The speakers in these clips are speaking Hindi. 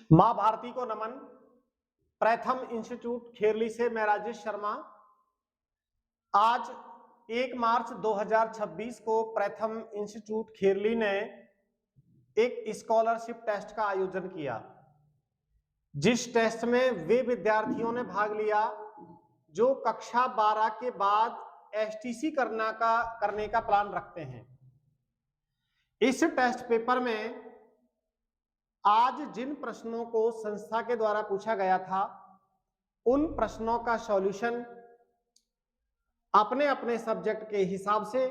माँ भारती को नमन। प्रथम इंस्टीट्यूट खेरली से मैं राजेश शर्मा। आज 1 मार्च 2026 को प्रथम इंस्टीट्यूट खेरली ने एक स्कॉलरशिप टेस्ट का आयोजन किया, जिस टेस्ट में वे विद्यार्थियों ने भाग लिया जो कक्षा 12 के बाद एसटीसी करने का प्लान रखते हैं। इस टेस्ट पेपर में आज जिन प्रश्नों को संस्था के द्वारा पूछा गया था, उन प्रश्नों का सॉल्यूशन अपने अपने सब्जेक्ट के हिसाब से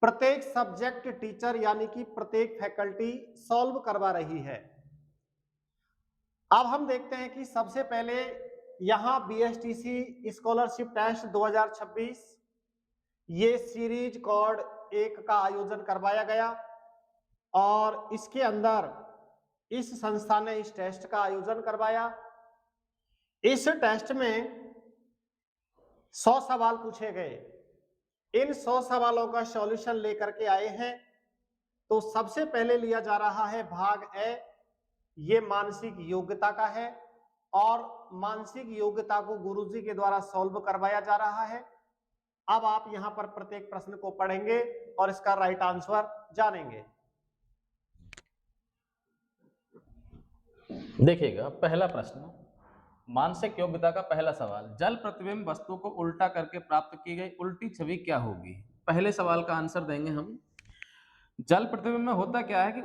प्रत्येक सब्जेक्ट टीचर यानी कि प्रत्येक फैकल्टी सॉल्व करवा रही है। अब हम देखते हैं कि सबसे पहले यहां बीएसटीसी स्कॉलरशिप टेस्ट 2026 ये सीरीज कॉर्ड 1 का आयोजन करवाया गया और इसके अंदर इस संस्था ने इस टेस्ट का आयोजन करवाया। इस टेस्ट में 100 सवाल पूछे गए। इन 100 सवालों का सॉल्यूशन लेकर के आए हैं। तो सबसे पहले लिया जा रहा है भाग ए, ये मानसिक योग्यता का है और मानसिक योग्यता को गुरुजी के द्वारा सॉल्व करवाया जा रहा है। अब आप यहां पर प्रत्येक प्रश्न को पढ़ेंगे और इसका राइट आंसर जानेंगे। देखिएगा पहला प्रश्न, मानसिक योग्यता का पहला सवाल, जल प्रतिबिंब वस्तु को उल्टा करके प्राप्त की गई उल्टी छवि क्या होगी। पहले सवाल का आंसर देंगे हम। जल प्रतिबिंब में होता क्या है कि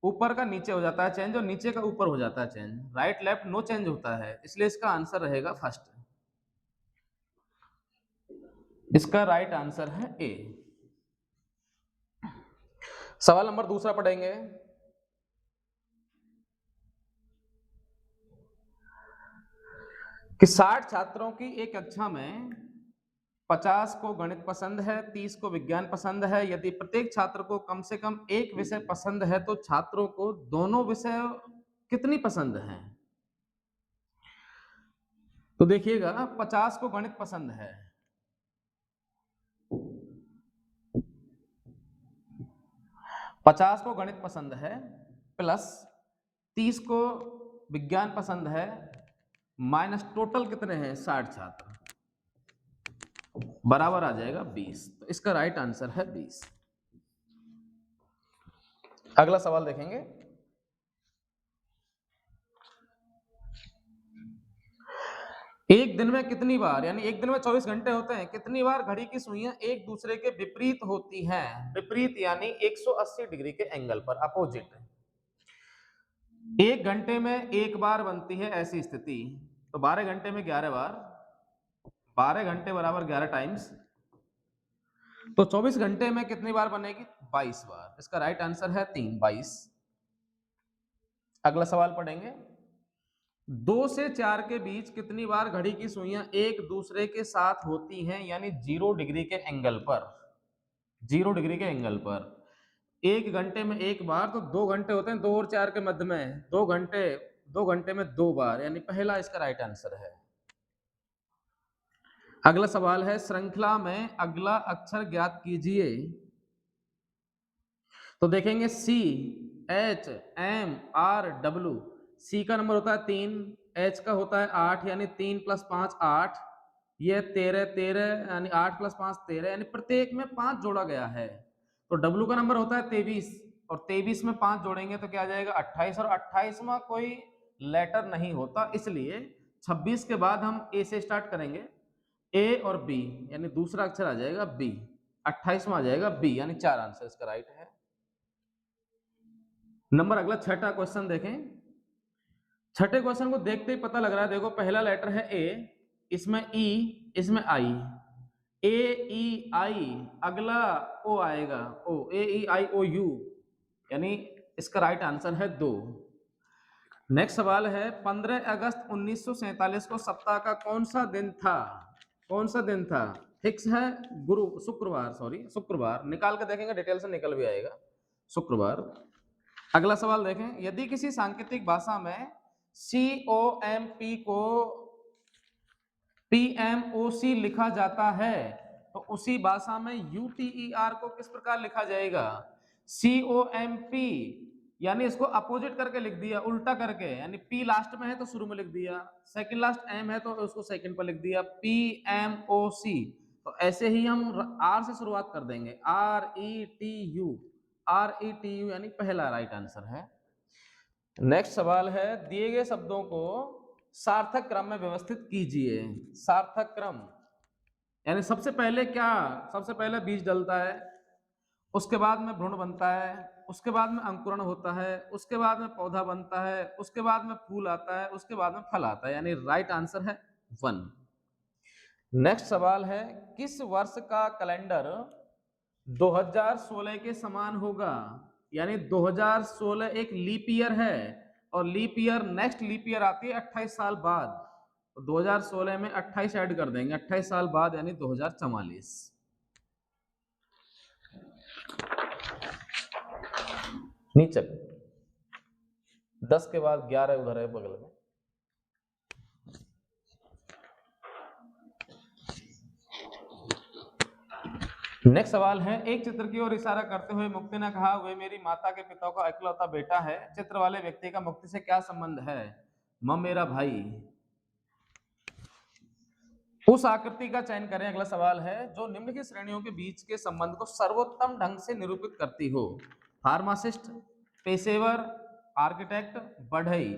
ऊपर का नीचे हो जाता है चेंज और नीचे का ऊपर हो जाता है change, right left no change होता है, इसलिए इसका आंसर रहेगा फर्स्ट। इसका राइट आंसर है ए। सवाल नंबर दूसरा पढ़ेंगे। कि 60 छात्रों की एक कक्षा में 50 को गणित पसंद है, 30 को विज्ञान पसंद है। यदि प्रत्येक छात्र को कम से कम एक विषय पसंद है तो छात्रों को दोनों विषय कितनी पसंद है। तो देखिएगा 50 को गणित पसंद है, 50 को गणित पसंद है प्लस 30 को विज्ञान पसंद है माइनस टोटल कितने हैं 60 छात्र, बराबर आ जाएगा 20। तो इसका राइट आंसर है 20। अगला सवाल देखेंगे। एक दिन में कितनी बार, यानी एक दिन में 24 घंटे होते हैं, कितनी बार घड़ी की सुइयां एक दूसरे के विपरीत होती हैं। विपरीत यानी 180 डिग्री के एंगल पर, अपोजिट। एक घंटे में एक बार बनती है ऐसी स्थिति, तो 12 घंटे में 11 बार, 12 घंटे बराबर 11 टाइम्स, तो 24 घंटे में कितनी बार बनेगी 22 बार। इसका राइट आंसर है 3, 22। अगला सवाल पढ़ेंगे। 2 से 4 के बीच कितनी बार घड़ी की सुइयां एक दूसरे के साथ होती हैं, यानी 0 डिग्री के एंगल पर, 0 डिग्री के एंगल पर। एक घंटे में एक बार, तो 2 घंटे होते हैं 2 और 4 के मध्य में, 2 घंटे में 2 बार, यानी पहला इसका राइट आंसर है। अगला सवाल है, श्रृंखला में अगला अक्षर ज्ञात कीजिए। तो देखेंगे C H M R W। C का नंबर होता है 3, H का होता है 8 यानी 3 + 5 8, ये 13 यानी 8 + 5 13, यानी प्रत्येक में 5 जोड़ा गया है। तो W का नंबर होता है 23 और 23 में 5 जोड़ेंगे तो क्या आ जाएगा 28, और 28वां कोई लेटर नहीं होता, इसलिए 26 के बाद हम A से स्टार्ट करेंगे, A और B, यानी दूसरा अक्षर आ जाएगा B, 28वां आ जाएगा B, यानी 4 आंसर इसका राइट है। नंबर अगला छठा क्वेश्चन देखें। छठे क्वेश्चन को देखते ही पता लग रहा है, देखो पहला लेटर है ए, इसमें ई, इसमें आई, ए ई आई, अगला ओ आएगा ओ, ए ई आई ओ यू, यानी इसका राइट आंसर है 2। नेक्स्ट सवाल है, 15 अगस्त 1947 को सप्ताह का कौन सा दिन था। कौन सा दिन था, फिक्स है शुक्रवार, निकाल के देखेंगे डिटेल से निकल भी आएगा, शुक्रवार। अगला सवाल देखें, यदि किसी सांकेतिक भाषा में COMP को PMOC लिखा जाता है तो उसी भाषा में UTER को किस प्रकार लिखा जाएगा। COMP यानी इसको अपोजिट करके लिख दिया, उल्टा करके, यानी P लास्ट में है तो शुरू में लिख दिया, सेकंड लास्ट M है तो उसको सेकंड पर लिख दिया, PMOC। तो ऐसे ही हम R से शुरुआत कर देंगे, RETU, RETU यानी पहला राइट आंसर है। नेक्स्ट सवाल है, दिए गए शब्दों को सार्थक क्रम में व्यवस्थित कीजिए। सार्थक क्रम यानी सबसे पहले क्या, सबसे पहले बीज डलता है, उसके बाद में भ्रूण बनता है, उसके बाद में अंकुरण होता है, उसके बाद में पौधा बनता है, उसके बाद में फूल आता है, उसके बाद में फल आता है, यानी राइट आंसर है 1। नेक्स्ट सवाल है, किस वर्ष का कैलेंडर 2016 के समान होगा? यानी 2016 एक लीप ईयर है और leap year next leap year आती है 28 साल बाद, तो 2016 में 28 ऐड कर देंगे, 28 साल बाद यानी 2044। नीचे 10 के बाद 11 उधर है बगल में। नेक्स्ट सवाल है, एक चित्र की ओर इशारा करते हुए मुक्ति ने कहा, वे मेरी माता के पिता का इकलौता बेटा है। चित्र वाले व्यक्ति का मुक्ति से क्या संबंध है? मेरा भाई। उस आकृति का चयन करें, अगला सवाल है, जो निम्न की श्रेणियों के बीच के संबंध को सर्वोत्तम ढंग से निरूपित करती हो। फार्मासिस्ट, पेशेवर, आर्किटेक्ट, बढ़ई।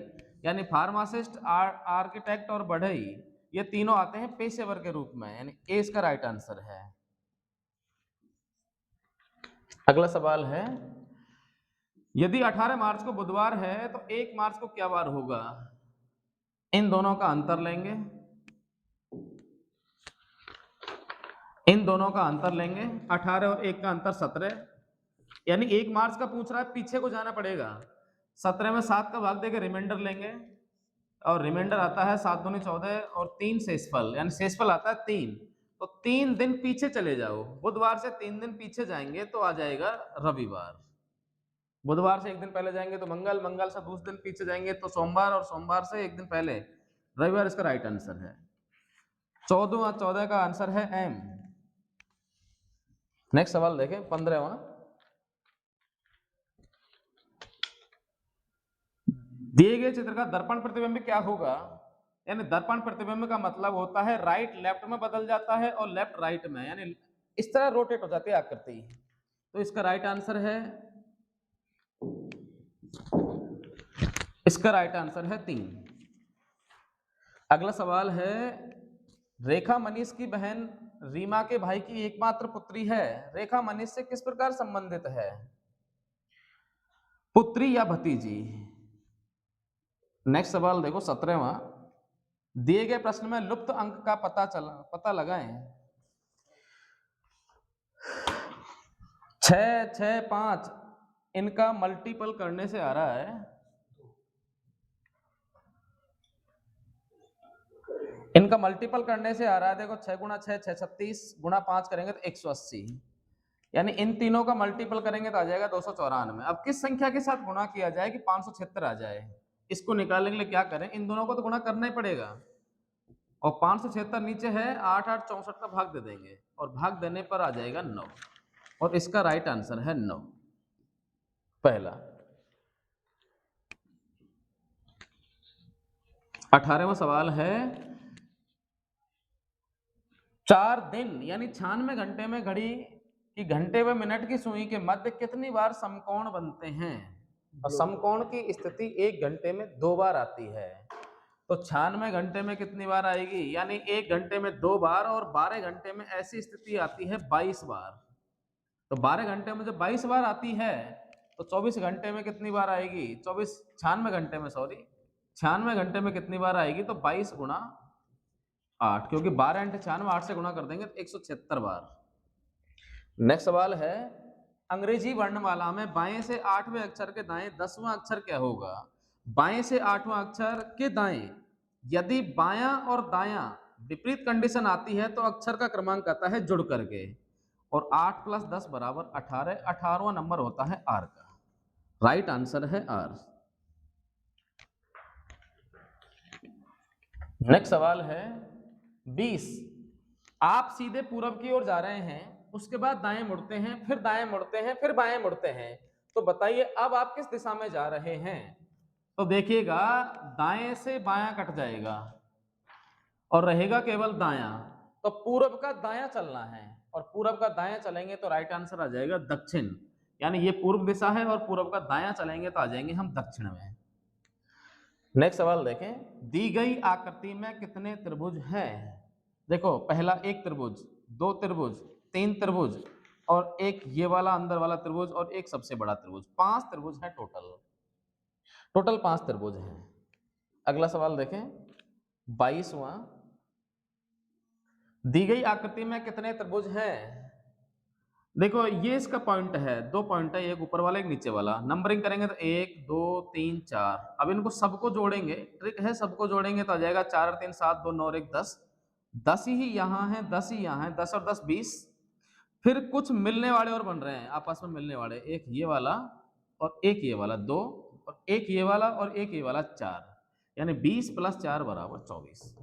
यानी फार्मासिस्ट, आर्किटेक्ट और बढ़ई ये तीनों आते हैं पेशेवर के रूप में, यानी ए इसका राइट आंसर है। अगला सवाल है, यदि 18 मार्च को बुधवार है तो 1 मार्च को क्या वार होगा? इन दोनों का अंतर लेंगे, इन दोनों का अंतर लेंगे, 18 और 1 का अंतर 17, यानी 1 मार्च का पूछ रहा है, पीछे को जाना पड़ेगा, 17 में 7 का भाग देके रिमाइंडर लेंगे और रिमाइंडर आता है 7 दूनी 14 और 3 शेषफल, यानी शेषफल आता है 3, तो 3 दिन पीछे चले जाओ, बुधवार से 3 दिन पीछे जाएंगे तो आ जाएगा रविवार। बुधवार से 1 दिन पहले जाएंगे तो मंगल, मंगल से 2 दिन पीछे जाएंगे तो सोमवार, और सोमवार से 1 दिन पहले रविवार इसका राइट आंसर है। 14 और 14 का आंसर है एम। नेक्स्ट सवाल देखें, 15वां, दिए गए चित्र का दर्पण प्रतिबिंब क्या होगा? यानी दर्पण प्रतिबिंब का मतलब होता है राइट लेफ्ट में बदल जाता है और लेफ्ट राइट में, यानी इस तरह रोटेट हो जाती है आकृति, तो इसका राइट आंसर है, इसका राइट आंसर है 3। अगला सवाल है, रेखा मनीष की बहन रीमा के भाई की एकमात्र पुत्री है, रेखा मनीष से किस प्रकार संबंधित है? पुत्री या भतीजी? नेक्स्ट सवाल देखो, 17वां, दिए गए प्रश्न में लुप्त अंक का पता लगाएं। 6, 6, 5 इनका मल्टीपल करने से आ रहा है, इनका मल्टीपल करने से आ रहा है, देखो 6 गुणा 6 636 गुणा 5 करेंगे तो 180, यानी इन तीनों का मल्टीपल करेंगे तो आ जाएगा 294। अब किस संख्या के साथ गुणा किया जाए कि 576 आ जाए? इसको निकालने के लिए क्या करें, इन दोनों को तो गुणा करना ही पड़ेगा, और 576 नीचे है, 8 8 64 का भाग दे देंगे और भाग देने पर आ जाएगा 9, और इसका राइट आंसर है 9 पहला। 18वां सवाल है, 4 दिन यानी 96 घंटे में घड़ी की घंटे व मिनट की सुई के मध्य कितनी बार समकोण बनते हैं? और समकोण की स्थिति 1 घंटे में 2 बार आती है, तो 96 घंटे में कितनी बार आएगी? यानी 1 घंटे में 2 बार, और 12 घंटे में ऐसी स्थिति आती है 22 बार। तो 12 घंटे में जब 22 बार आती है तो 24 घंटे में कितनी बार आएगी? 96 घंटे में, सॉरी 96 घंटे में कितनी बार आएगी? तो 22 गुणा 8, क्योंकि 12 × 96 8 से गुणा कर देंगे तो 176 बार। नेक्स्ट सवाल है, अंग्रेजी वर्णमाला में बाएं से 8वें अक्षर के दाएं 10वां अक्षर क्या होगा? बाएं से 8वां अक्षर के दाएं यदि बायां और दायां विपरीत कंडीशन आती है तो अक्षर का क्रमांक आता है जुड़ करके, और 8 + 10 = 18, 18वां नंबर होता है आर का, राइट आंसर है आर। नेक्स्ट सवाल है 20, आप सीधे पूरब की ओर जा रहे हैं, उसके बाद दाएं मुड़ते हैं, फिर दाएं मुड़ते हैं, फिर बाएं मुड़ते हैं, तो बताइए अब आप किस दिशा में जा रहे हैं। तो देखिएगा दाएं से बायां कट जाएगा और रहेगा केवल दायां, तो पूरब का दायां चलना है, और पूरब का दायां चलेंगे तो राइट आंसर आ जाएगा दक्षिण, यानी ये पूर्व दिशा है और पूरब का दायां चलेंगे तो आ जाएंगे हम दक्षिण में। नेक्स्ट सवाल देखें, दी गई आकृति में कितने त्रिभुज हैं। देखो पहला एक त्रिभुज, दो त्रिभुज, तीन त्रिभुज और एक ये वाला अंदर वाला त्रिभुज और एक सबसे बड़ा त्रिभुज, 5 त्रिभुज है टोटल 5 त्रिभुज हैं। अगला सवाल देखें 22वां, दी गई आकृति में कितने त्रिभुज हैं। देखो ये इसका पॉइंट है, 2 पॉइंट है, एक ऊपर वाला एक नीचे वाला। नंबरिंग करेंगे तो 1 2 3 4, अब इनको सबको जोड़ेंगे, ट्रिक है सबको जोड़ेंगे तो आ जाएगा 4 और 3 7 2 9 और 1 10, 10 ही यहाँ है, 10 ही यहाँ है, 10 और 10 20। फिर कुछ मिलने वाले और बन रहे हैं आपस में मिलने वाले, एक ये वाला और एक ये वाला 2 और एक ये वाला और एक ये वाला 4, यानी 20 + 4 = 24।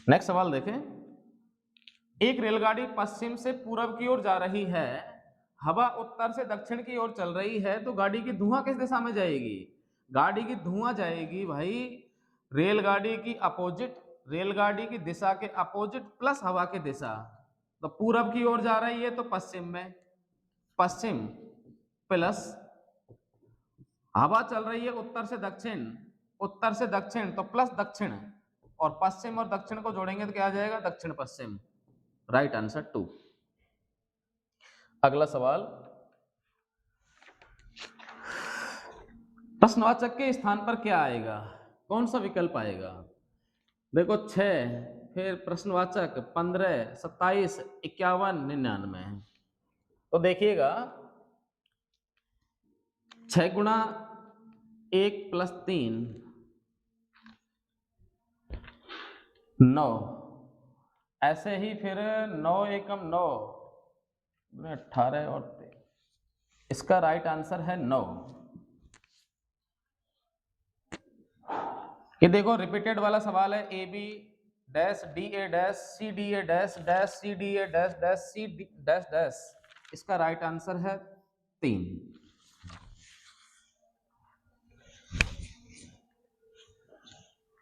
नेक्स्ट सवाल देखें, एक रेलगाड़ी पश्चिम से पूरब की ओर जा रही है, हवा उत्तर से दक्षिण की ओर चल रही है, तो गाड़ी की धुआं किस दिशा में जाएगी। गाड़ी की धुआं जाएगी भाई रेलगाड़ी की अपोजिट, रेलगाड़ी की दिशा के अपोजिट प्लस हवा की दिशा, तो पूरब की ओर जा रही है तो पश्चिम में, पश्चिम प्लस हवा चल रही है उत्तर से दक्षिण, उत्तर से दक्षिण तो प्लस दक्षिण, और पश्चिम और दक्षिण को जोड़ेंगे तो क्या आ जाएगा दक्षिण पश्चिम, राइट आंसर 2। अगला सवाल, प्रश्नवाचक के स्थान पर क्या आएगा, कौन सा विकल्प आएगा। देखो 6, फिर प्रश्नवाचक 15 27 51 99, तो देखिएगा 6 गुणा 1 + 3 9, ऐसे ही फिर 9 एकम 9 18 और 13, इसका राइट आंसर है 9। ये देखो रिपीटेड वाला सवाल है, A B dash D A dash C D A dash dash C D A dash dash C dash dash, इसका राइट आंसर है 3।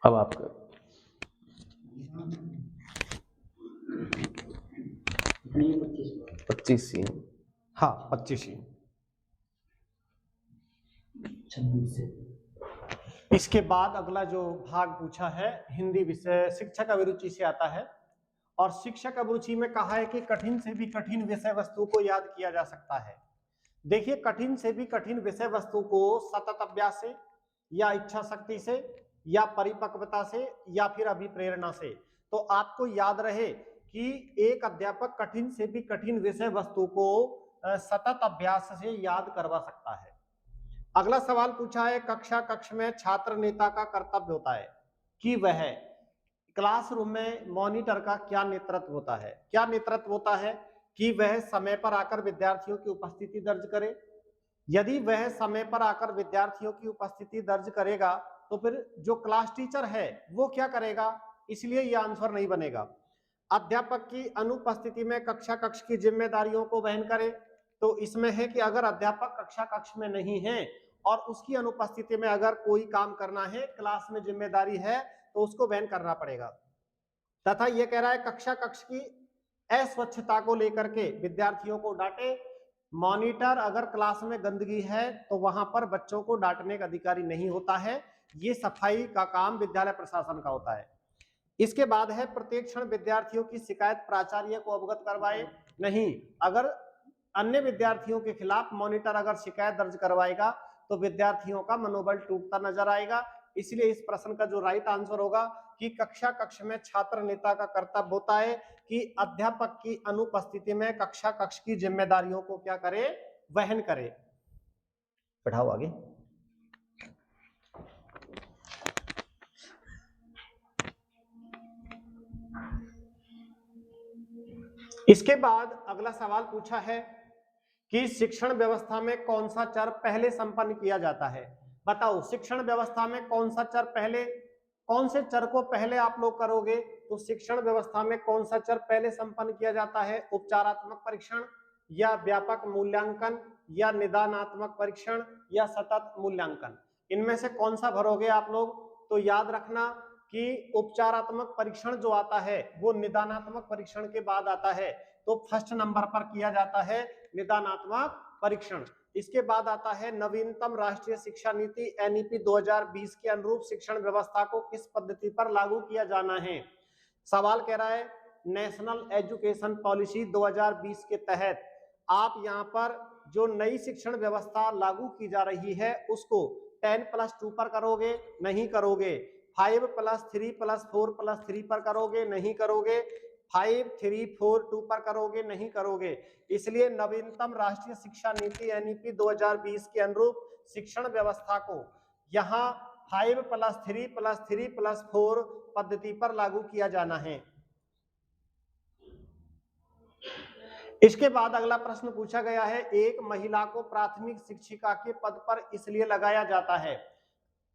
अब आपका 25 सी, हाँ 25 ही। 26 से इसके बाद अगला जो भाग पूछा है हिंदी विषय शिक्षक अभिरुचि से आता है, और शिक्षक अभिरुचि में कहा है कि कठिन से भी कठिन विषय वस्तु को याद किया जा सकता है। देखिए कठिन से भी कठिन विषय वस्तु को सतत अभ्यास से या इच्छा शक्ति से या परिपक्वता से या फिर अभिप्रेरणा से, तो आपको याद रहे कि एक अध्यापक कठिन से भी कठिन विषय वस्तु को सतत अभ्यास से याद करवा सकता है। अगला सवाल पूछा है, कक्ष में छात्र नेता का कर्तव्य होता है कि वह क्लासरूम में मॉनिटर का क्या नेतृत्व होता है। क्या नेतृत्व होता है कि वह समय पर आकर विद्यार्थियों की उपस्थिति दर्ज करे। यदि वह समय पर आकर विद्यार्थियों की उपस्थिति दर्ज करेगा तो फिर जो क्लास टीचर है वो क्या करेगा, इसलिए यह आंसर नहीं बनेगा। अध्यापक की अनुपस्थिति में कक्ष की जिम्मेदारियों को वहन करे, तो इसमें है कि अगर अध्यापक कक्ष में नहीं है और उसकी अनुपस्थिति में अगर कोई काम करना है, क्लास में जिम्मेदारी है, तो उसको वहन करना पड़ेगा। तथा यह कह रहा है कक्ष की अस्वच्छता को लेकर के विद्यार्थियों को डांटे। मॉनिटर अगर क्लास में गंदगी है तो वहां पर बच्चों को डांटने का अधिकारी नहीं होता है, ये सफाई का काम विद्यालय प्रशासन का होता है। इसके बाद है प्रत्येक क्षण विद्यार्थियों की शिकायत प्राचार्य को अवगत करवाए नहीं। अगर अन्य विद्यार्थियों के खिलाफ मॉनिटर अगर शिकायत दर्ज करवाएगा तो विद्यार्थियों का मनोबल टूटता नजर आएगा। इसलिए इस प्रश्न का जो राइट आंसर होगा कि कक्ष में छात्र नेता का कर्तव्य होता है कि अध्यापक की अनुपस्थिति में कक्ष की जिम्मेदारियों को क्या करे, वहन करे। बढ़ाओ आगे। इसके बाद अगला सवाल पूछा है कि शिक्षण व्यवस्था में कौन सा चर पहले संपन्न किया जाता है। बताओ शिक्षण व्यवस्था में कौन सा चर पहले कौन से चर को पहले आप लोग करोगे? तो शिक्षण व्यवस्था में कौन सा चर पहले संपन्न किया जाता है? उपचारात्मक परीक्षण या व्यापक मूल्यांकन या निदानात्मक परीक्षण या सतत मूल्यांकन? इनमें से कौन सा भरोगे आप लोग? तो याद रखना कि उपचारात्मक परीक्षण जो आता है वो निदानात्मक परीक्षण के बाद आता है, तो फर्स्ट नंबर पर किया जाता है निदानात्मक परीक्षण। इसके बाद आता है नवीनतम राष्ट्रीय शिक्षा नीति एनईपी 2020 के अनुरूप शिक्षण व्यवस्था को किस पद्धति पर लागू किया जाना है? सवाल कह रहा है नेशनल एजुकेशन पॉलिसी 2020 के तहत आप यहाँ पर जो नई शिक्षण व्यवस्था लागू की जा रही है उसको 10+2 पर करोगे? नहीं करोगे। 5+3+4+3 पर करोगे? नहीं करोगे। 5-3-4-2 पर करोगे? नहीं करोगे। इसलिए नवीनतम राष्ट्रीय शिक्षा नीति एनईपी 2020 के अनुरूप शिक्षण व्यवस्था को यहाँ 5+3+3+4 पद्धति पर लागू किया जाना है। इसके बाद अगला प्रश्न पूछा गया है, एक महिला को प्राथमिक शिक्षिका के पद पर इसलिए लगाया जाता है।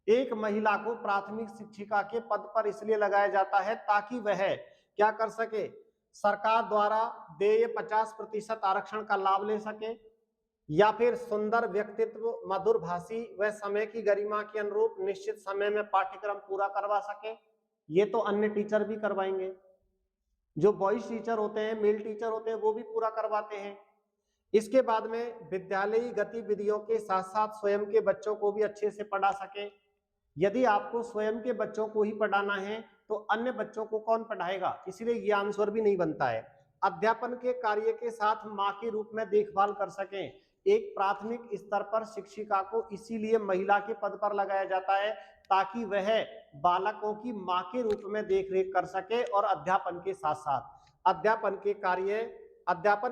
एक महिला को प्राथमिक शिक्षिका के पद पर इसलिए लगाया जाता है ताकि वह क्या कर सके? सरकार द्वारा देय 50% आरक्षण का लाभ ले सके, या फिर सुंदर व्यक्तित्व, मधुर भाषी व समय की गरिमा के अनुरूप निश्चित समय में पाठ्यक्रम पूरा करवा सके। ये तो अन्य टीचर भी करवाएंगे, जो बॉयज टीचर होते हैं, मेल टीचर होते हैं, वो भी पूरा करवाते हैं। इसके बाद में विद्यालयी गतिविधियों के साथ साथ स्वयं के बच्चों को भी अच्छे से पढ़ा सके। यदि आपको स्वयं के बच्चों को ही पढ़ाना है तो अन्य बच्चों को कौन पढ़ाएगा? इसलिए ये आंसर भी नहीं बनता है। अध्यापन के कार्य के साथ मां के रूप में देखभाल कर सकें। एक प्राथमिक स्तर पर शिक्षिका को इसीलिए महिला के पद पर लगाया जाता है ताकि वह बालकों की मां के रूप में देखरेख कर सके और अध्यापन के साथ साथ अध्यापन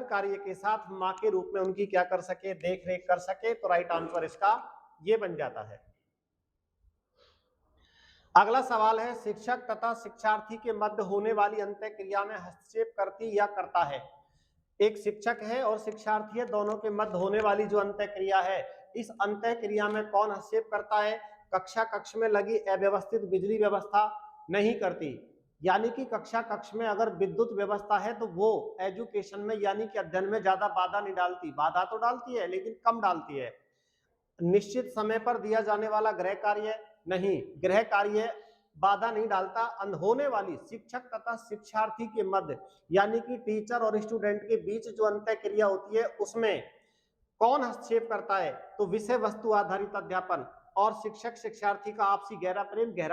कार्य के साथ मां के रूप में उनकी क्या कर सके? देखरेख कर सके। तो राइट आंसर इसका ये बन जाता है। अगला सवाल है, शिक्षक तथा शिक्षार्थी के मध्य होने वाली अंतः क्रिया में हस्तक्षेप करती या करता है? एक शिक्षक है और शिक्षार्थी है, दोनों के मध्य होने वाली जो अंतः क्रिया है, इस अंतः क्रिया में कौन हस्तक्षेप करता है? कक्ष में लगी अव्यवस्थित बिजली व्यवस्था नहीं करती। यानी कि कक्ष में अगर विद्युत व्यवस्था है तो वो एजुकेशन में यानी कि अध्ययन में ज्यादा बाधा नहीं डालती। बाधा तो डालती है लेकिन कम डालती है। निश्चित समय पर दिया जाने वाला गृह कार्य नहीं, गृह कार्य बाधा नहीं डालता। होने वाली शिक्षक तथा शिक्षार्थी के मध्य यानी कि टीचर और स्टूडेंट के बीच जो अंतः क्रिया होती है उसमें कौन हस्तक्षेप करता है? तो विषय वस्तु आधारित अध्यापन और शिक्षक शिक्षार्थी का आपसी गहरा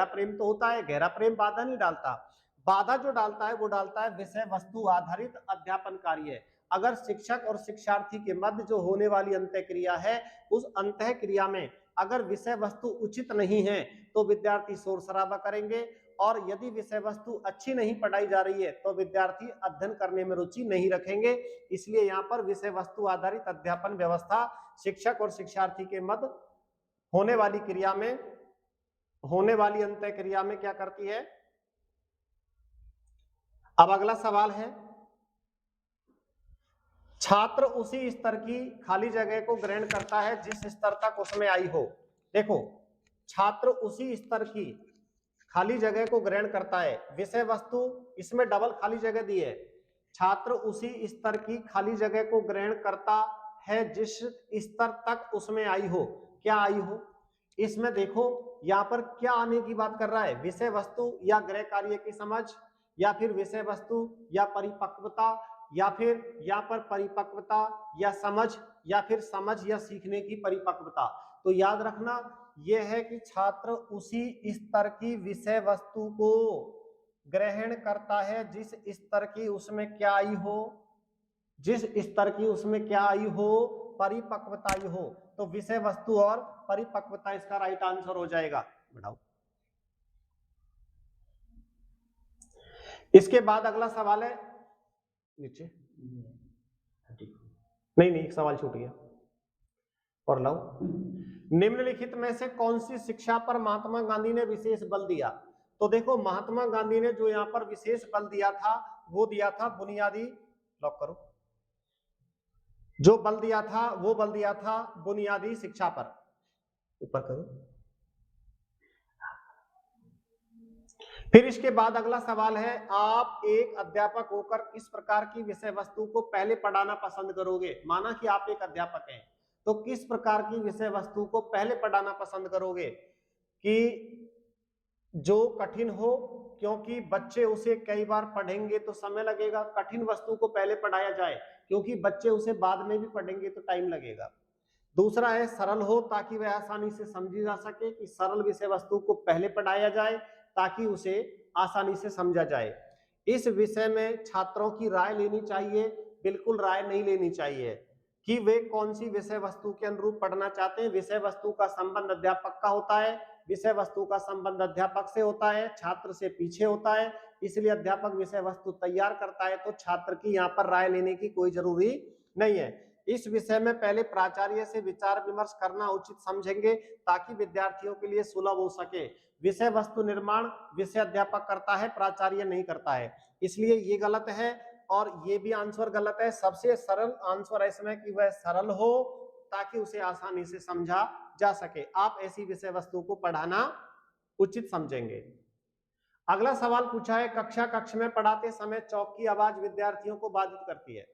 प्रेम तो होता है। गहरा प्रेम बाधा नहीं डालता। बाधा जो डालता है वो डालता है विषय वस्तु आधारित अध्यापन कार्य। अगर शिक्षक और शिक्षार्थी के मध्य जो होने वाली अंतः क्रिया है उस अंतः क्रिया में अगर विषय वस्तु उचित नहीं है तो विद्यार्थी शोर शराबा करेंगे, और यदि विषय वस्तु अच्छी नहीं पढ़ाई जा रही है तो विद्यार्थी अध्ययन करने में रुचि नहीं रखेंगे। इसलिए यहाँ पर विषय वस्तु आधारित अध्यापन व्यवस्था शिक्षक और शिक्षार्थी के मध्य होने वाली क्रिया में, होने वाली अंतः क्रिया में क्या करती है? अब अगला सवाल है, छात्र उसी स्तर की खाली जगह को ग्रहण करता है जिस स्तर तक उसमें आई हो। देखो, छात्र उसी स्तर की खाली जगह को ग्रहण करता है। विषय वस्तु इसमें डबल खाली जगह दी है। छात्र उसी स्तर की खाली जगह को ग्रहण करता है जिस स्तर तक उसमें आई हो। क्या आई हो? इसमें देखो यहाँ पर क्या आने की बात कर रहा है? विषय वस्तु या गृह कार्य की समझ, या फिर विषय वस्तु या परिपक्वता, या फिर यहाँ पर परिपक्वता या समझ, या फिर समझ या सीखने की परिपक्वता। तो याद रखना यह है कि छात्र उसी स्तर की विषय वस्तु को ग्रहण करता है जिस स्तर की उसमें क्या आई हो, जिस स्तर की उसमें क्या आई हो? परिपक्वता आई हो। तो विषय वस्तु और परिपक्वता इसका राइट आंसर हो जाएगा। बढ़ाओ। इसके बाद अगला सवाल है, नीचे नहीं, एक सवाल छूट गया और लाओ। निम्नलिखित में से कौन सी शिक्षा पर महात्मा गांधी ने विशेष बल दिया? तो देखो, महात्मा गांधी ने जो यहाँ पर विशेष बल दिया था वो दिया था बुनियादी, लॉक करो, जो बल दिया था वो बल दिया था बुनियादी शिक्षा पर। ऊपर करो। फिर इसके बाद अगला सवाल है, आप एक अध्यापक होकर किस प्रकार की विषय वस्तु को पहले पढ़ाना पसंद करोगे। माना कि आप एक अध्यापक हैं, तो किस प्रकार की विषय वस्तु को पहले पढ़ाना पसंद करोगे कि जो कठिन हो, क्योंकि बच्चे उसे कई बार पढ़ेंगे तो समय लगेगा। कठिन वस्तु को पहले पढ़ाया जाए क्योंकि बच्चे उसे बाद में भी पढ़ेंगे तो टाइम लगेगा। दूसरा है सरल हो, ताकि वह आसानी से समझी जा सके, कि सरल विषय वस्तु को पहले पढ़ाया जाए ताकि उसे आसानी से समझा जाए। इस विषय में छात्रों की राय लेनी चाहिए, बिल्कुल राय नहीं लेनी चाहिए कि वे कौन सी विषय वस्तु के अनुरूप पढ़ना चाहते हैं। विषय वस्तु का संबंध अध्यापक का होता है, विषय वस्तु का संबंध अध्यापक से होता है, छात्र से पीछे होता है। इसलिए अध्यापक विषय वस्तु तैयार करता है, तो छात्र की यहाँ पर राय लेने की कोई जरूरी नहीं है। इस विषय में पहले प्राचार्य से विचार विमर्श करना उचित समझेंगे ताकि विद्यार्थियों के लिए सुलभ हो सके। विषय वस्तु निर्माण विषय अध्यापक करता है, प्राचार्य नहीं करता है, इसलिए ये गलत है और ये भी आंसर गलत है। सबसे सरल आंसर है इसमें कि वह सरल हो ताकि उसे आसानी से समझा जा सके। आप ऐसी विषय वस्तु को पढ़ाना उचित समझेंगे। अगला सवाल पूछा है, कक्ष में पढ़ाते समय चौक की आवाज विद्यार्थियों को बाधित करती है।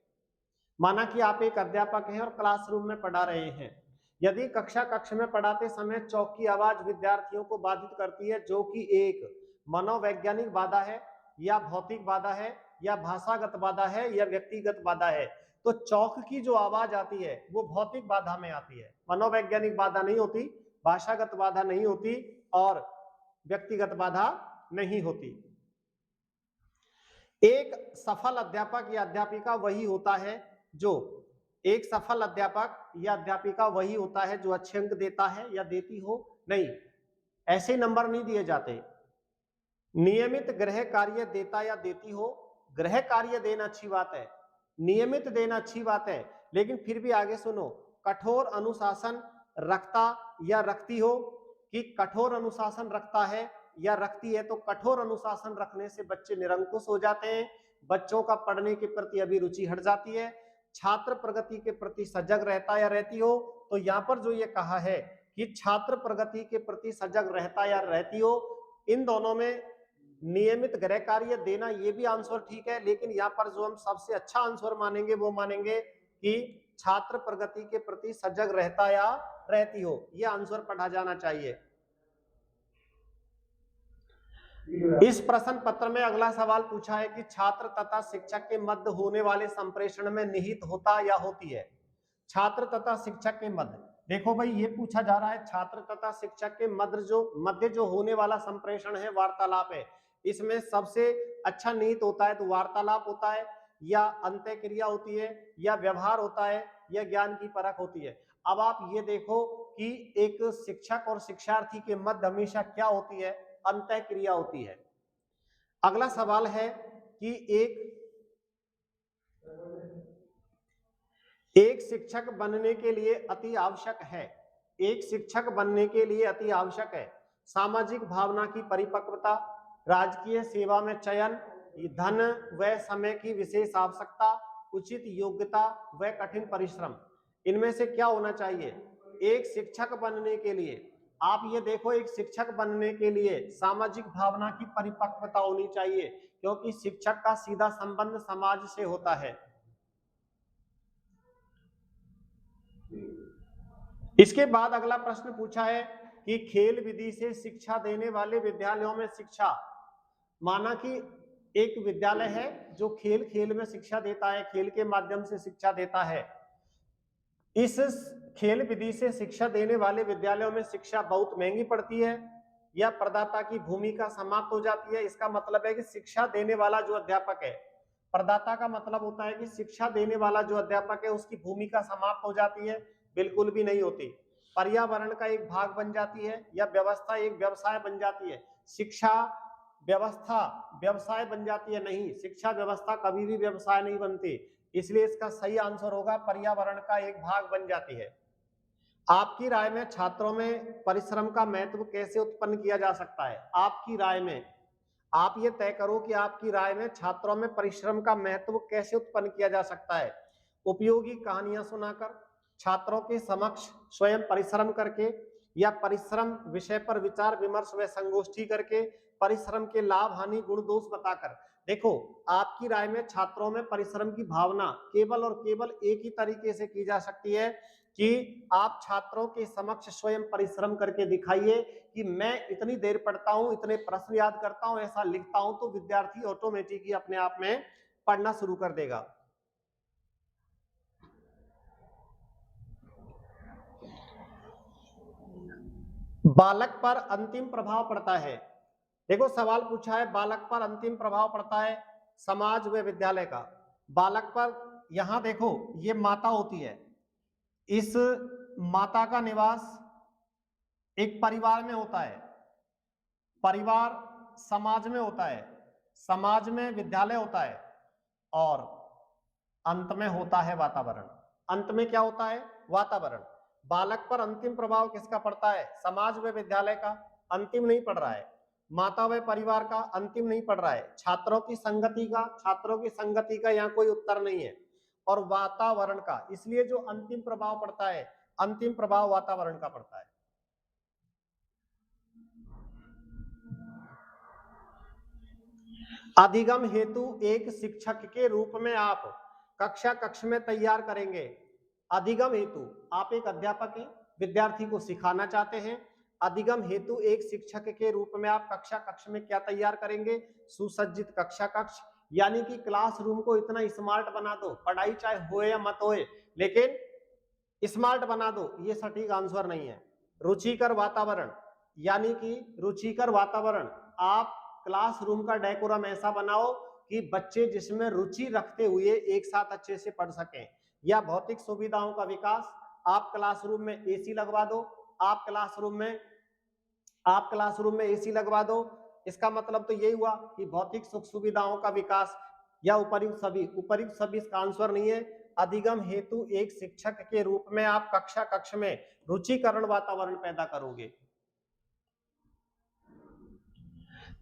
माना कि आप एक अध्यापक हैं और क्लासरूम में पढ़ा रहे हैं। यदि कक्ष में पढ़ाते समय चौक की आवाज विद्यार्थियों को बाधित करती है, जो कि एक मनोवैज्ञानिक बाधा है या भौतिक बाधा है या भाषागत बाधा है या व्यक्तिगत बाधा है, तो चौक की जो आवाज आती है वो भौतिक बाधा में आती है, मनोवैज्ञानिक बाधा नहीं होती, भाषागत बाधा नहीं होती और व्यक्तिगत बाधा नहीं होती। एक सफल अध्यापक या अध्यापिका वही होता है जो एक सफल अध्यापक या अध्यापिका वही होता है जो अच्छे अंक देता है या देती हो। नहीं, ऐसे नंबर नहीं दिए जाते। नियमित गृह कार्य देता या देती हो, गृह कार्य देना अच्छी बात है, नियमित देना अच्छी बात है, लेकिन फिर भी आगे सुनो, कठोर अनुशासन रखता या रखती हो, कि कठोर अनुशासन रखता है या रखती है। तो कठोर अनुशासन रखने से बच्चे निरंकुश हो जाते हैं, बच्चों का पढ़ने के प्रति अभिरुचि हट जाती है। छात्र प्रगति के प्रति सजग रहता या रहती हो, तो यहाँ पर जो ये कहा है कि छात्र प्रगति के प्रति सजग रहता या रहती हो, इन दोनों में नियमित गृह कार्य देना ये भी आंसर ठीक है, लेकिन यहाँ पर जो हम सबसे अच्छा आंसर मानेंगे वो मानेंगे कि छात्र प्रगति के प्रति सजग रहता या रहती हो, ये आंसर पढ़ा जाना चाहिए। इस प्रश्न पत्र में अगला सवाल पूछा है कि छात्र तथा शिक्षक के मध्य होने वाले संप्रेषण में निहित होता या होती है। छात्र तथा शिक्षक के मध्य, देखो भाई ये पूछा जा रहा है छात्र तथा शिक्षक के मध्य जो होने वाला संप्रेषण है वार्तालाप है। इसमें सबसे अच्छा निहित होता है तो वार्तालाप होता है, या अंतःक्रिया होती है, या व्यवहार होता है, या ज्ञान की परख होती है। अब आप ये देखो कि एक शिक्षक और शिक्षार्थी के मध्य हमेशा क्या होती है, अंतःक्रिया होती है। अगला सवाल है कि एक शिक्षक बनने के लिए अति आवश्यक है, एक शिक्षक बनने के लिए अति आवश्यक है सामाजिक भावना की परिपक्वता, राजकीय सेवा में चयन, धन व समय की विशेष आवश्यकता, उचित योग्यता व कठिन परिश्रम। इनमें से क्या होना चाहिए? एक शिक्षक बनने के लिए, आप ये देखो, एक शिक्षक बनने के लिए सामाजिक भावना की परिपक्वता होनी चाहिए, क्योंकि शिक्षक का सीधा संबंध समाज से होता है। इसके बाद अगला प्रश्न पूछा है कि खेल विधि से शिक्षा देने वाले विद्यालयों में शिक्षा, माना कि एक विद्यालय है जो खेल में शिक्षा देता है, खेल के माध्यम से शिक्षा देता है। इस खेल विधि से शिक्षा देने वाले विद्यालयों में शिक्षा बहुत महंगी पड़ती है या प्रदाता की भूमिका समाप्त हो जाती है। इसका मतलब है कि शिक्षा देने वाला जो अध्यापक है, प्रदाता का मतलब होता है कि शिक्षा देने वाला जो अध्यापक है उसकी भूमिका समाप्त हो जाती है, बिल्कुल भी नहीं होती। पर्यावरण का एक भाग बन जाती है या व्यवस्था एक व्यवसाय बन जाती है। शिक्षा व्यवस्था व्यवसाय बन जाती है? नहीं, शिक्षा व्यवस्था कभी भी व्यवसाय नहीं बनती। इसलिए इसका सही आंसर होगा पर्यावरण का एक भाग बन जाती है। आपकी राय में छात्रों में परिश्रम का महत्व कैसे उत्पन्न किया जा सकता है? आपकी राय में आप ये तय करो कि आपकी राय में छात्रों में परिश्रम का महत्व कैसे उत्पन्न किया जा सकता है। उपयोगी कहानियां सुनाकर, छात्रों के समक्ष स्वयं परिश्रम करके, या परिश्रम विषय पर विचार विमर्श व संगोष्ठी करके, परिश्रम के लाभ हानि गुण दोष बताकर। देखो, आपकी राय में छात्रों में परिश्रम की भावना केवल और केवल एक ही तरीके से की जा सकती है कि आप छात्रों के समक्ष स्वयं परिश्रम करके दिखाइए कि मैं इतनी देर पढ़ता हूं, इतने प्रश्न याद करता हूं, ऐसा लिखता हूं, तो विद्यार्थी ऑटोमेटिकली अपने आप में पढ़ना शुरू कर देगा। बालक पर अंतिम प्रभाव पड़ता है। देखो, सवाल पूछा है बालक पर अंतिम प्रभाव पड़ता है समाज व विद्यालय का। बालक पर, यहां देखो, ये माता होती है, इस माता का निवास एक परिवार में होता है, परिवार समाज में होता है, समाज में विद्यालय होता है, और अंत में होता है वातावरण। अंत में क्या होता है? वातावरण। बालक पर अंतिम प्रभाव किसका पड़ता है? समाज व विद्यालय का। अंतिम नहीं पड़ रहा है। माता व परिवार का अंतिम नहीं पड़ रहा है। छात्रों की संगति का, छात्रों की संगति का यहाँ कोई उत्तर नहीं है। और वातावरण का, इसलिए जो अंतिम प्रभाव पड़ता है, अंतिम प्रभाव वातावरण का पड़ता है। अधिगम हेतु एक शिक्षक के रूप में आप कक्षा कक्ष में तैयार करेंगे। अधिगम हेतु, आप एक अध्यापक हैं, विद्यार्थी को सिखाना चाहते हैं। अधिगम हेतु एक शिक्षक के रूप में आप कक्षा कक्ष में क्या तैयार करेंगे? सुसज्जित कक्षा कक्ष, यानी कि क्लासरूम को इतना स्मार्ट बना दो, पढ़ाई चाहे होए या मत होए, लेकिन स्मार्ट बना दो। ये सटीक आंसर नहीं है। रुचिकर वातावरण, यानी कि रुचिकर वातावरण, आप क्लासरूम का डेकोरम ऐसा बनाओ कि बच्चे जिसमें रुचि रखते हुए एक साथ अच्छे से पढ़ सकें। या भौतिक सुविधाओं का विकास, आप क्लासरूम में एसी लगवा दो, आप क्लासरूम में एसी लगवा दो। इसका मतलब तो यही हुआ कि भौतिक सुख सुविधाओं का विकास, या उपर्युक्त सभी इसका आंसर नहीं है। अधिगम हेतु एक शिक्षक के रूप में आप कक्षा कक्ष में रुचिकरण वातावरण पैदा करोगे।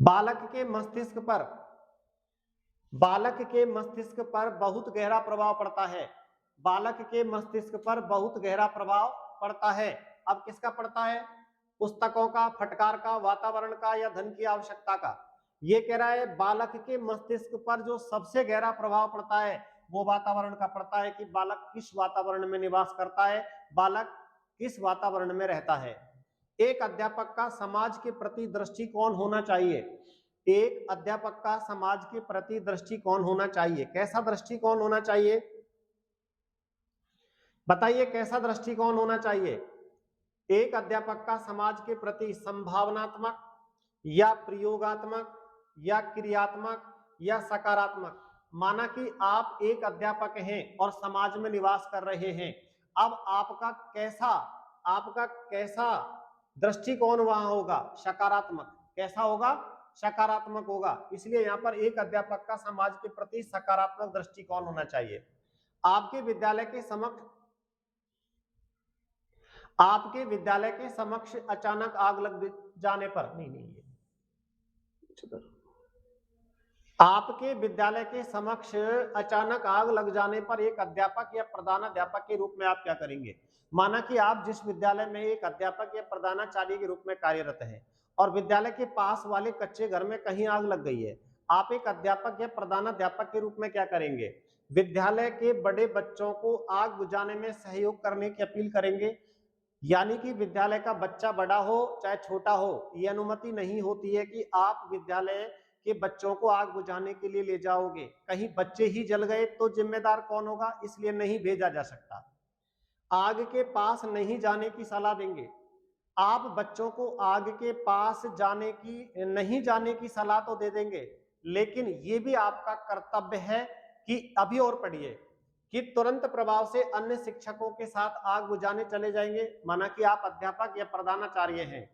बालक के मस्तिष्क पर बहुत गहरा प्रभाव पड़ता है। बालक के मस्तिष्क पर बहुत गहरा प्रभाव पड़ता है। अब किसका पड़ता है? पुस्तकों का, फटकार का, वातावरण का, या धन की आवश्यकता का? ये कह रहा है बालक के मस्तिष्क पर जो सबसे गहरा प्रभाव पड़ता है वो वातावरण का पड़ता है, कि बालक किस वातावरण में निवास करता है, बालक किस वातावरण में रहता है। एक अध्यापक का समाज के प्रति दृष्टिकोण होना चाहिए। एक अध्यापक का समाज के प्रति दृष्टिकोण होना चाहिए। कैसा दृष्टिकोण होना चाहिए? बताइए, कैसा दृष्टिकोण होना चाहिए? एक अध्यापक का समाज के प्रति संभावनात्मक, या प्रयोगात्मक, या क्रियात्मक, या सकारात्मक। माना कि आप एक अध्यापक हैं और समाज में निवास कर रहे हैं। अब आपका कैसा दृष्टिकोण वहां होगा? सकारात्मक। कैसा होगा? सकारात्मक होगा। इसलिए यहां पर एक अध्यापक का समाज के प्रति सकारात्मक दृष्टिकोण होना चाहिए। आपके विद्यालय के समक्ष अचानक आग लग जाने पर, आपके विद्यालय के समक्ष अचानक आग लग जाने पर एक अध्यापक या प्रधानाध्यापक के रूप में आप क्या करेंगे? माना कि आप जिस विद्यालय में एक अध्यापक या प्रधानाचार्य के रूप में कार्यरत हैं और विद्यालय के पास वाले कच्चे घर में कहीं आग लग गई है, आप एक अध्यापक या प्रधानाध्यापक के रूप में क्या करेंगे? विद्यालय के बड़े बच्चों को आग बुझाने में सहयोग करने की अपील करेंगे। यानी कि विद्यालय का बच्चा बड़ा हो चाहे छोटा हो, ये अनुमति नहीं होती है कि आप विद्यालय के बच्चों को आग बुझाने के लिए ले जाओगे। कहीं बच्चे ही जल गए तो जिम्मेदार कौन होगा? इसलिए नहीं भेजा जा सकता। आग के पास नहीं जाने की सलाह देंगे। आप बच्चों को आग के पास नहीं जाने की सलाह तो दे देंगे, लेकिन ये भी आपका कर्तव्य है कि अभी और पढ़िए कि तुरंत प्रभाव से अन्य शिक्षकों के साथ आग बुझाने चले जाएंगे। माना कि आप अध्यापक या प्रधानाचार्य हैं,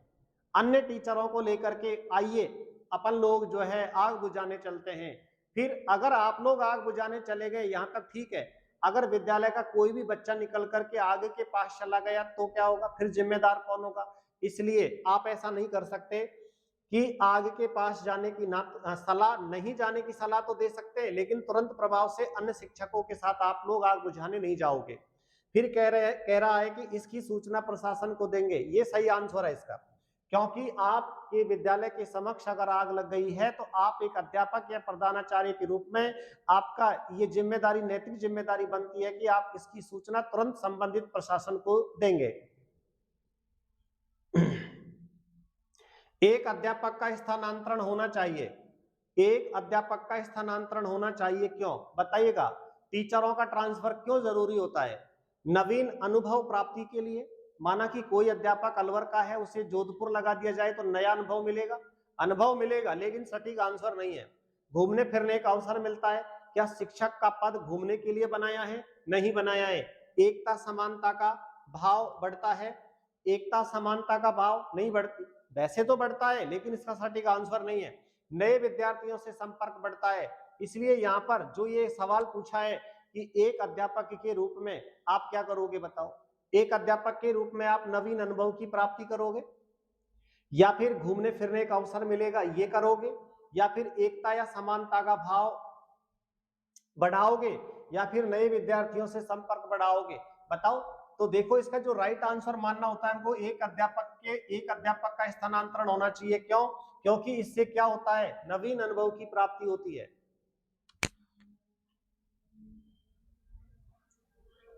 अन्य टीचरों को लेकर के आइए, अपन लोग जो है आग बुझाने चलते हैं। फिर अगर आप लोग आग बुझाने चले गए, यहां तक ठीक है। अगर विद्यालय का कोई भी बच्चा निकल करके आगे के पास चला गया तो क्या होगा? फिर जिम्मेदार कौन होगा? इसलिए आप ऐसा नहीं कर सकते कि आग के पास जाने की नहीं जाने की सलाह तो दे सकते हैं, लेकिन तुरंत प्रभाव से अन्य शिक्षकों के साथ आप लोग आग बुझाने नहीं जाओगे। फिर कह रहा है कि इसकी सूचना प्रशासन को देंगे। ये सही आंसर है इसका, क्योंकि आपके विद्यालय के समक्ष अगर आग लग गई है तो आप एक अध्यापक या प्रधानाचार्य के रूप में आपका ये जिम्मेदारी, नैतिक जिम्मेदारी बनती है कि आप इसकी सूचना तुरंत संबंधित प्रशासन को देंगे। एक अध्यापक का स्थानांतरण होना चाहिए, एक अध्यापक का स्थानांतरण होना चाहिए, क्यों बताइएगा? टीचरों का ट्रांसफर क्यों जरूरी होता है? नवीन अनुभव प्राप्ति के लिए। माना कि कोई अध्यापक अलवर का है, उसे जोधपुर लगा दिया जाए तो नया अनुभव मिलेगा, अनुभव मिलेगा, लेकिन सटीक आंसर नहीं है। घूमने फिरने का अवसर मिलता है। क्या शिक्षक का पद घूमने के लिए बनाया है? नहीं बनाया है। एकता समानता का भाव बढ़ता है? एकता समानता का भाव नहीं बढ़ती, वैसे तो बढ़ता है लेकिन इसका सटीक आंसर नहीं है। नए विद्यार्थियों से संपर्क बढ़ता है। इसलिए यहाँ पर जो ये सवाल पूछा है कि एक अध्यापक के रूप में आप क्या करोगे बताओ? एक अध्यापक के रूप में आप नवीन अनुभव की प्राप्ति करोगे, या फिर घूमने फिरने का अवसर मिलेगा ये करोगे, या फिर एकता या समानता का भाव बढ़ाओगे, या फिर नए विद्यार्थियों से संपर्क बढ़ाओगे? बताओ। तो देखो, इसका जो राइट आंसर मानना होता है हमको, एक अध्यापक का स्थानांतरण होना चाहिए। क्यों? क्योंकि इससे क्या होता है? नवीन अनुभव की प्राप्ति होती है।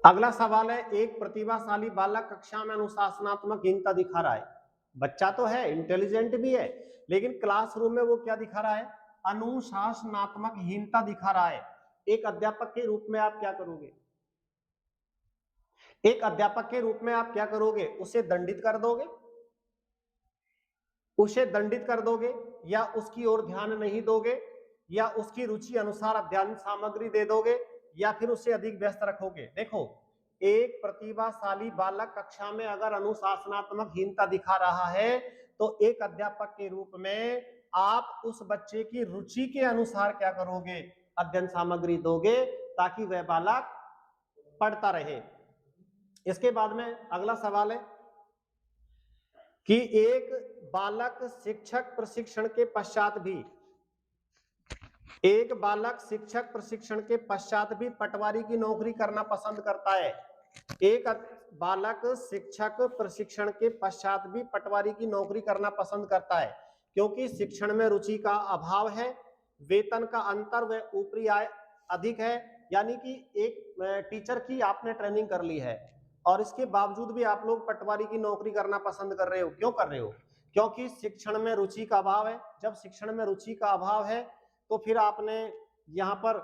अगला सवाल है, एक प्रतिभाशाली बालक कक्षा में अनुशासनात्मकहीनता दिखा रहा है। बच्चा तो है, इंटेलिजेंट भी है, लेकिन क्लासरूम में वो क्या दिखा रहा है? अनुशासनात्मकहीनता दिखा रहा है। एक अध्यापक के रूप में आप क्या करोगे? एक अध्यापक के रूप में आप क्या करोगे? उसे दंडित कर दोगे, उसे दंडित कर दोगे, या उसकी ओर ध्यान नहीं दोगे, या उसकी रुचि अनुसार अध्ययन सामग्री दे दोगे, या फिर उसे अधिक व्यस्त रखोगे? देखो, एक प्रतिभाशाली बालक कक्षा में अगर अनुशासनात्मकहीनता दिखा रहा है तो एक अध्यापक के रूप में आप उस बच्चे की रुचि के अनुसार क्या करोगे? अध्ययन सामग्री दोगे, ताकि वह बालक पढ़ता रहे। इसके बाद में अगला सवाल है कि एक बालक शिक्षक प्रशिक्षण के पश्चात भी पटवारी की नौकरी करना पसंद करता है। एक बालक शिक्षक प्रशिक्षण के पश्चात भी पटवारी की नौकरी करना पसंद करता है, क्योंकि शिक्षण में रुचि का अभाव है, वेतन का अंतर व ऊपरी आय अधिक है। यानी कि एक टीचर की आपने ट्रेनिंग कर ली है और इसके बावजूद भी आप लोग पटवारी की नौकरी करना पसंद कर रहे हो। क्यों कर रहे हो? क्योंकि शिक्षण में रुचि का अभाव है। जब शिक्षण में रुचि का अभाव है तो फिर आपने यहाँ पर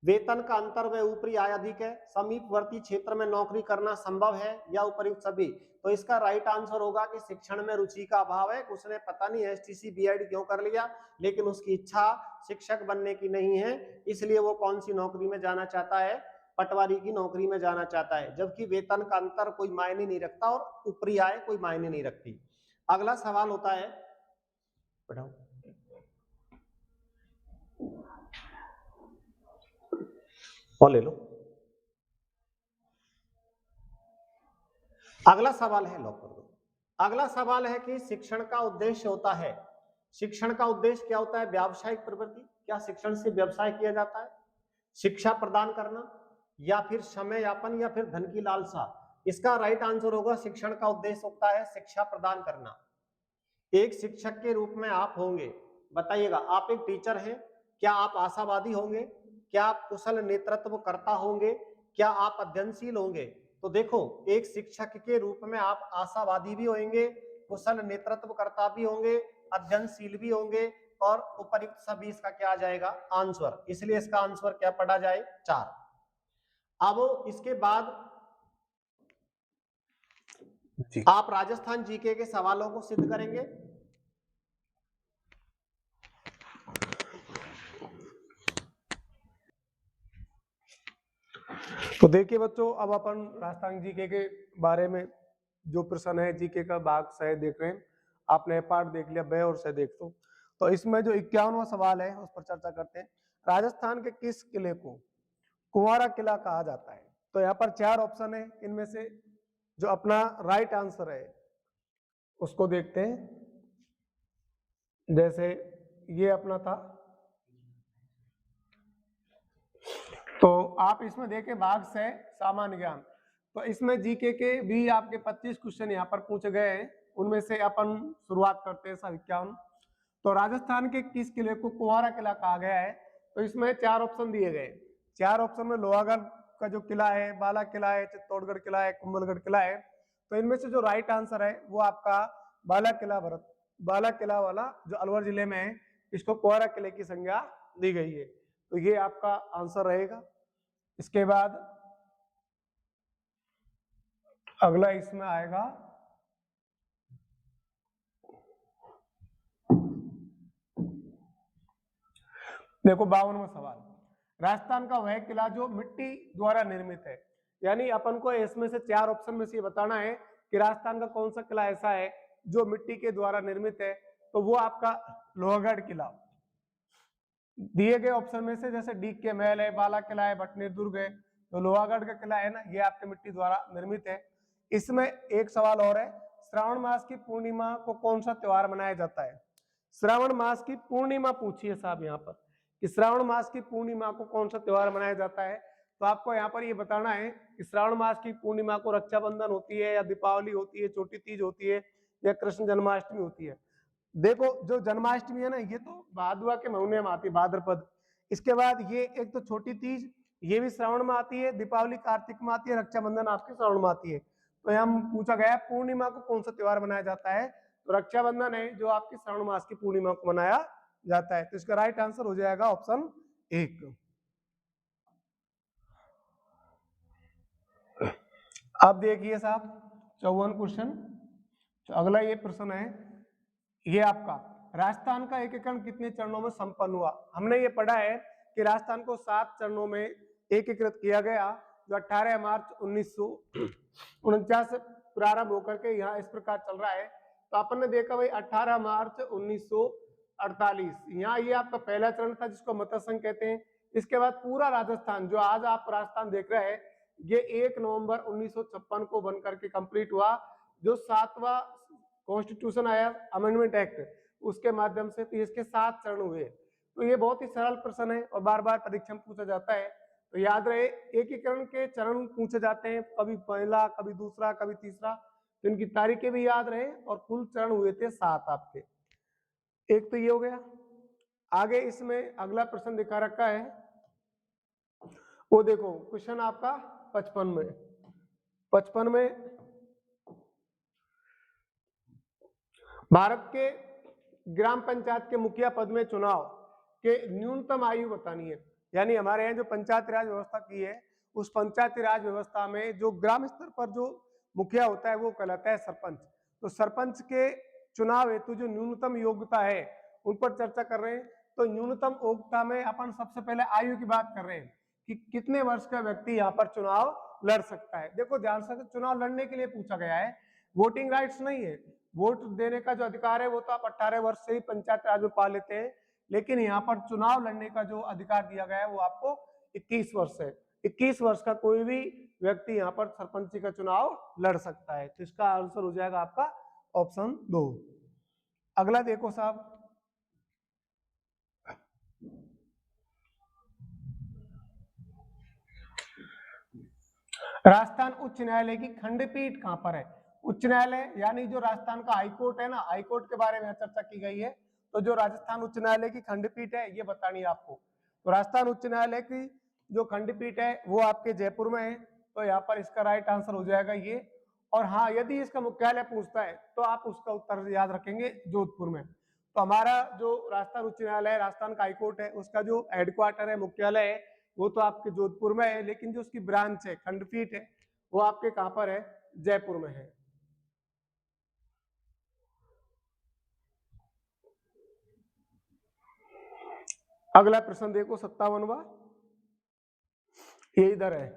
वेतन का अंतर व ऊपरी आय अधिक है, समीपवर्ती क्षेत्र में नौकरी करना संभव है, या उपयुक्त सभी। तो इसका राइट आंसर होगा कि शिक्षण में रुचि का अभाव है। उसने पता नहीं एसटीसी बीएड क्यों कर लिया, लेकिन उसकी इच्छा शिक्षक बनने की नहीं है, इसलिए वो कौन सी नौकरी में जाना चाहता है? पटवारी की नौकरी में जाना चाहता है। जबकि वेतन का अंतर कोई मायने नहीं रखता और ऊपरी आय कोई मायने नहीं रखती। अगला सवाल होता है, पढ़ाओ, और ले लो। अगला सवाल है, लॉक कर दो। अगला सवाल है कि शिक्षण का उद्देश्य होता है, शिक्षण का उद्देश्य क्या होता है? व्यावसायिक प्रवृत्ति। क्या शिक्षण से व्यवसाय किया जाता है? शिक्षा प्रदान करना, या फिर समय यापन, या फिर धन की लालसा? इसका राइट आंसर होगा शिक्षण का उद्देश्य होता है शिक्षा प्रदान करना। एक शिक्षक के रूप में आप होंगे, बताइएगा, आप एक टीचर हैं, क्या आप आशावादी होंगे? क्या आप कुशल नेतृत्व करता होंगे? क्या आप अध्ययनशील होंगे? तो देखो, एक शिक्षक के रूप में आप आशावादी भी होंगे, कुशल नेतृत्व करता भी होंगे, अध्ययनशील भी होंगे, और उपयुक्त सभी इसका क्या आ जाएगा? आंसर। इसलिए इसका आंसर क्या पढ़ा जाए? 4। अब इसके बाद आप राजस्थान जीके के सवालों को सिद्ध करेंगे। तो देखिए बच्चों, अब अपन राजस्थान जीके के बारे में जो प्रश्न है जीके का भाग सह देख रहे हैं। आपने पार्ट देख लिया, ब और सह देख तो इसमें जो 51वां सवाल है उस पर चर्चा करते हैं। राजस्थान के किस किले को कुंवारा किला कहा जाता है? तो यहाँ पर 4 ऑप्शन है, इनमें से जो अपना राइट आंसर है उसको देखते हैं। जैसे ये अपना था, तो आप इसमें देखें भाग से सामान्य ज्ञान, तो इसमें जीके के भी आपके 25 क्वेश्चन यहाँ पर पूछे गए हैं, उनमें से अपन शुरुआत करते हैं सब 51। तो राजस्थान के किस किले को कुंवारा किला कहा गया है? तो इसमें 4 ऑप्शन दिए गए। 4 ऑप्शन में लोहागढ़ का जो किला है, बाला किला है, चित्तौड़गढ़ किला है, कुंभलगढ़ किला है। तो इनमें से जो राइट आंसर है वो आपका बाला किला वाला जो अलवर जिले में है, इसको कुंवारा किले की संज्ञा दी गई है। तो ये आपका आंसर रहेगा। इसके बाद अगला इसमें आएगा देखो 52वां सवाल, राजस्थान का वह किला जो मिट्टी द्वारा निर्मित है। यानी अपन को इसमें से 4 ऑप्शन में से ये बताना है कि राजस्थान का कौन सा किला ऐसा है जो मिट्टी के द्वारा निर्मित है। तो वो आपका लोहगढ़ किला। दिए गए ऑप्शन में से जैसे डी के महल है, बाला किला है, बटनेर दुर्ग है, तो लोहागढ़ का किला है ना, ये आपके मिट्टी द्वारा निर्मित है। इसमें एक सवाल और है, श्रावण मास की पूर्णिमा को कौन सा त्योहार मनाया जाता है? श्रावण मास की पूर्णिमा पूछी है साहब यहाँ पर कि श्रावण मास की पूर्णिमा को कौन सा त्योहार मनाया जाता है। तो आपको यहाँ पर ये बताना है कि श्रावण मास की पूर्णिमा को रक्षाबंधन होती है, या दीपावली होती है, छोटी तीज होती है, या कृष्ण जन्माष्टमी होती है। देखो जो जन्माष्टमी है ना, ये तो भादुआ के महीने में आती है, भाद्रपद। इसके बाद ये एक तो छोटी तीज, ये भी श्रावण में आती है, दीपावली कार्तिक में आती है, रक्षाबंधन आपके श्रावण में आती है। तो यहाँ पूछा गया पूर्णिमा को कौन सा त्योहार मनाया जाता है? तो रक्षाबंधन है जो आपकी श्रावण मास की पूर्णिमा को मनाया जाता है। तो इसका राइट आंसर हो जाएगा ऑप्शन 1। अब देखिए साहब 54 क्वेश्चन। तो अगला ये प्रश्न है, ये आपका राजस्थान का एकीकरण कितने चरणों में संपन्न हुआ? हमने ये पढ़ा है कि राजस्थान को 7 चरणों में एकीकृत किया गया, जो 18 मार्च 1949 से प्रारंभ होकर के यहाँ इस प्रकार चल रहा है। तो अपन ने देखा भाई 18 मार्च 1948 यहाँ ये आपका पहला चरण था जिसको मतर संघ कहते हैं। इसके बाद पूरा राजस्थान, जो आज आप राजस्थान देख रहे हैं, ये 1 नवंबर 1956 को बनकर के कंप्लीट हुआ। जो 7वां कॉन्स्टिट्यूशन आया, अमेंडमेंट एक्ट, उसके माध्यम से। तो इसके 7 चरण हुए। तो ये बहुत ही सरल प्रश्न है और बार बार परीक्षा में पूछा जाता है। तो याद रहे एकीकरण के चरण पूछे जाते हैं, कभी पहला, कभी दूसरा, कभी तीसरा। तो इनकी तारीखें भी याद रहे। और कुल चरण हुए थे 7 आपके। एक तो ये हो गया। आगे इसमें अगला प्रश्न दिखा रखा है, वो देखो क्वेश्चन आपका 55 में भारत के ग्राम पंचायत के मुखिया पद में चुनाव के न्यूनतम आयु बतानी है। यानी हमारे यहाँ जो पंचायत राज व्यवस्था की है, उस पंचायत राज व्यवस्था में जो ग्राम स्तर पर जो मुखिया होता है वो कहलाता है सरपंच। तो सरपंच के चुनाव हेतु जो न्यूनतम योग्यता है उन पर चर्चा कर रहे हैं। तो न्यूनतम योग्यता में अपन सबसे पहले आयु की बात कर रहे हैं कि कितने वर्ष का व्यक्ति यहाँ पर चुनाव लड़ सकता है। देखो ध्यान से, चुनाव लड़ने के लिए पूछा गया है, वोटिंग राइट्स नहीं है। वोट देने का जो अधिकार है वो तो आप 18 वर्ष से ही पंचायत राज में पा लेते हैं, लेकिन यहाँ पर चुनाव लड़ने का जो अधिकार दिया गया है वो आपको 21 वर्ष है। 21 वर्ष का कोई भी व्यक्ति यहाँ पर सरपंची का चुनाव लड़ सकता है। तो इसका आंसर हो जाएगा आपका ऑप्शन 2। अगला देखो साहब, राजस्थान उच्च न्यायालय की खंडपीठ कहां पर है? उच्च न्यायालय यानी जो राजस्थान का हाईकोर्ट है ना, हाईकोर्ट के बारे में चर्चा की गई है। तो जो राजस्थान उच्च न्यायालय की खंडपीठ है ये बतानी है आपको। तो राजस्थान उच्च न्यायालय की जो खंडपीठ है वो आपके जयपुर में है। तो यहाँ पर इसका राइट आंसर हो जाएगा ये। और हाँ, यदि इसका मुख्यालय पूछता है तो आप उसका उत्तर याद रखेंगे जोधपुर में। तो हमारा जो राजस्थान उच्च न्यायालय, राजस्थान का हाईकोर्ट है, उसका जो हेडक्वार्टर है, मुख्यालय है, वो तो आपके जोधपुर में है, लेकिन जो उसकी ब्रांच है, खंडपीठ है, वो आपके कहां पर है? जयपुर में है। अगला प्रश्न देखो 57वां, ये इधर है।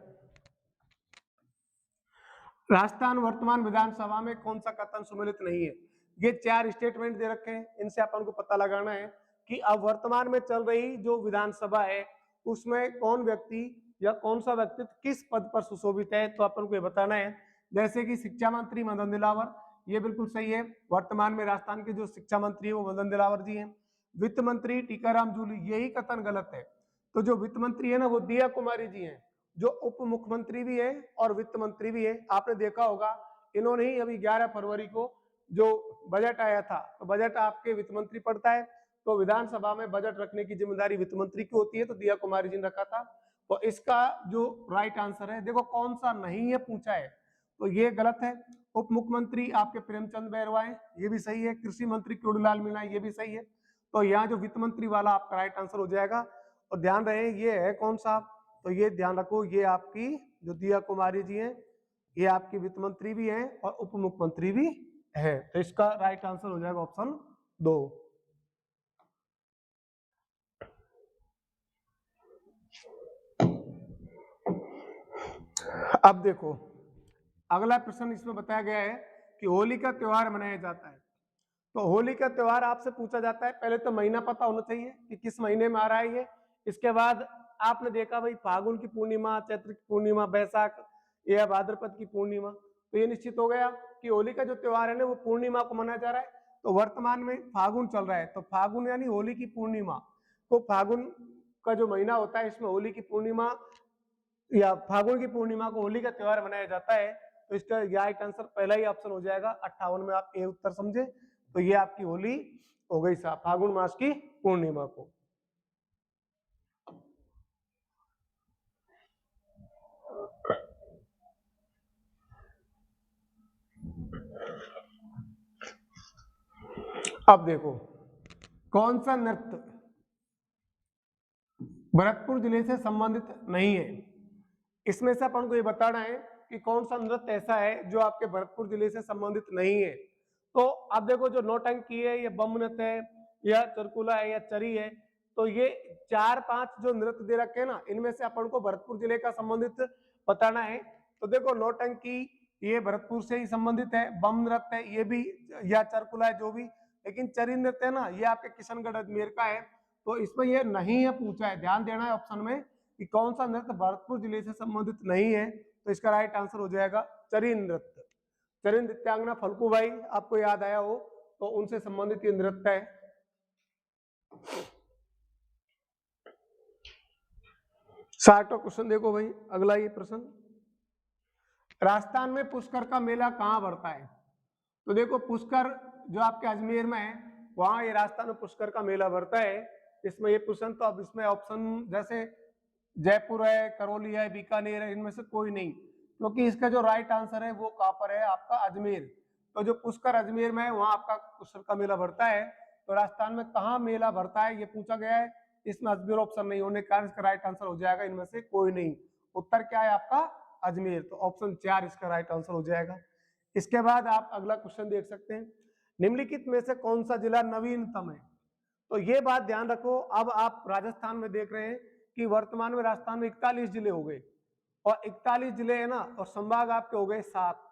राजस्थान वर्तमान विधानसभा में कौन सा कथन सम्मिलित नहीं है? ये 4 स्टेटमेंट दे रखे हैं, इनसे अपन को पता लगाना है कि अब वर्तमान में चल रही जो विधानसभा है उसमें कौन व्यक्ति या कौन सा व्यक्तित्व किस पद पर सुशोभित है। तो अपन को ये बताना है। जैसे कि शिक्षा मंत्री मदन दिलावर, ये बिल्कुल सही है। वर्तमान में राजस्थान के जो शिक्षा मंत्री है वो मदन दिलावर जी हैं। वित्त मंत्री टीकाराम जूली, यही कथन गलत है। तो जो वित्त मंत्री है ना वो दिया कुमारी जी हैं। जो उप मुख्यमंत्री भी है और वित्त मंत्री भी है। आपने देखा होगा इन्होंने ही अभी 11 फरवरी को जो बजट आया था, तो बजट आपके वित्त मंत्री पढ़ता है, तो विधानसभा में बजट रखने की जिम्मेदारी वित्त मंत्री की होती है, तो दिया कुमारी जी ने रखा था। तो इसका जो राइट आंसर है, देखो कौन सा नहीं है पूछा है, तो ये गलत है। उप मुख्यमंत्री आपके प्रेमचंद बैरवा है, ये भी सही है। कृषि मंत्री क्रोडीलाल मीणा, ये भी सही है। तो यहाँ जो वित्त मंत्री वाला आपका राइट आंसर हो जाएगा। और ध्यान रहे ये है कौन सा, तो ये ध्यान रखो, ये आपकी जो दिया कुमारी जी हैं, ये आपकी वित्त मंत्री भी हैं और उप मुख्यमंत्री भी है। तो इसका राइट आंसर हो जाएगा ऑप्शन 2। अब देखो अगला प्रश्न इसमें बताया गया है कि होली का त्योहार मनाया जाता है। तो होली का त्योहार आपसे पूछा जाता है, पहले तो महीना पता होना चाहिए कि किस महीने में आ रहा है ये। इसके बाद आपने देखा भाई फागुन की पूर्णिमा, चैत्र की पूर्णिमा, बैसाख या भाद्रपद की पूर्णिमा, तो ये निश्चित हो गया कि होली का जो त्योहार है ना वो पूर्णिमा को मनाया जा रहा है। तो वर्तमान में फागुन चल रहा है, तो फागुन यानी होली की पूर्णिमा, तो फागुन का जो महीना होता है इसमें होली की पूर्णिमा या फागुन की पूर्णिमा को होली का त्योहार मनाया जाता है। तो इसका राइट आंसर पहला ही ऑप्शन हो जाएगा 58 में, आप ए उत्तर समझे। तो ये आपकी होली हो गई साहब फागुन मास की पूर्णिमा को। अब देखो कौन सा नृत्य भरतपुर जिले से संबंधित नहीं है। इसमें से अपन को ये बताना है कि कौन सा नृत्य ऐसा है जो आपके भरतपुर जिले से संबंधित नहीं है। तो अब देखो जो नौटंकी है, ये बम नृत्य है, या चरकुला है, या चरी है, तो ये 4-5 जो नृत्य दे रखे हैं ना, इनमें से अपन को भरतपुर जिले का संबंधित बताना है। तो देखो नौटंकी ये भरतपुर से ही संबंधित है, बम नृत्य ये भी, या चरकुला है जो भी, लेकिन चरी नृत्य है ना ये आपके किशनगढ़ अजमेर का है। तो इसमें ये नहीं है पूछा है, ध्यान देना है ऑप्शन में कि कौन सा नृत्य भरतपुर जिले से संबंधित नहीं है। तो इसका राइट आंसर हो जाएगा चरी नृत्य। चरी नृत्यांगना फल्गुबाई आपको याद आया हो, तो उनसे संबंधित ये नृत्य है। साठवां क्वेश्चन देखो भाई, अगला ये प्रश्न, राजस्थान में पुष्कर का मेला कहाँ बढ़ता है। तो देखो पुष्कर जो आपके अजमेर में है, वहां ये राजस्थान में पुष्कर का मेला बढ़ता है। इसमें ये प्रश्न, तो अब इसमें ऑप्शन जैसे जयपुर है, करौली है, बीकानेर है, इनमें से कोई नहीं, क्योंकि इसका जो राइट आंसर है वो कहां पर है, आपका अजमेर। तो जो पुष्कर अजमेर में है वहां आपका पुष्कर का मेला बढ़ता है। तो राजस्थान में कहाँ मेला बढ़ता है ये पूछा गया है, इसमें अजमेर ऑप्शन नहीं होने के कारण इसका राइट आंसर हो जाएगा इनमें से कोई नहीं। उत्तर क्या है आपका अजमेर, तो ऑप्शन 4 इसका राइट आंसर हो जाएगा। इसके बाद आप अगला क्वेश्चन देख सकते हैं, निम्नलिखित में से कौन सा जिला नवीनतम है। तो ये बात ध्यान रखो, अब आप राजस्थान में देख रहे हैं कि वर्तमान में राजस्थान में 41 जिले हो गए, और 41 जिले है ना, और संभाग आपके हो गए 7।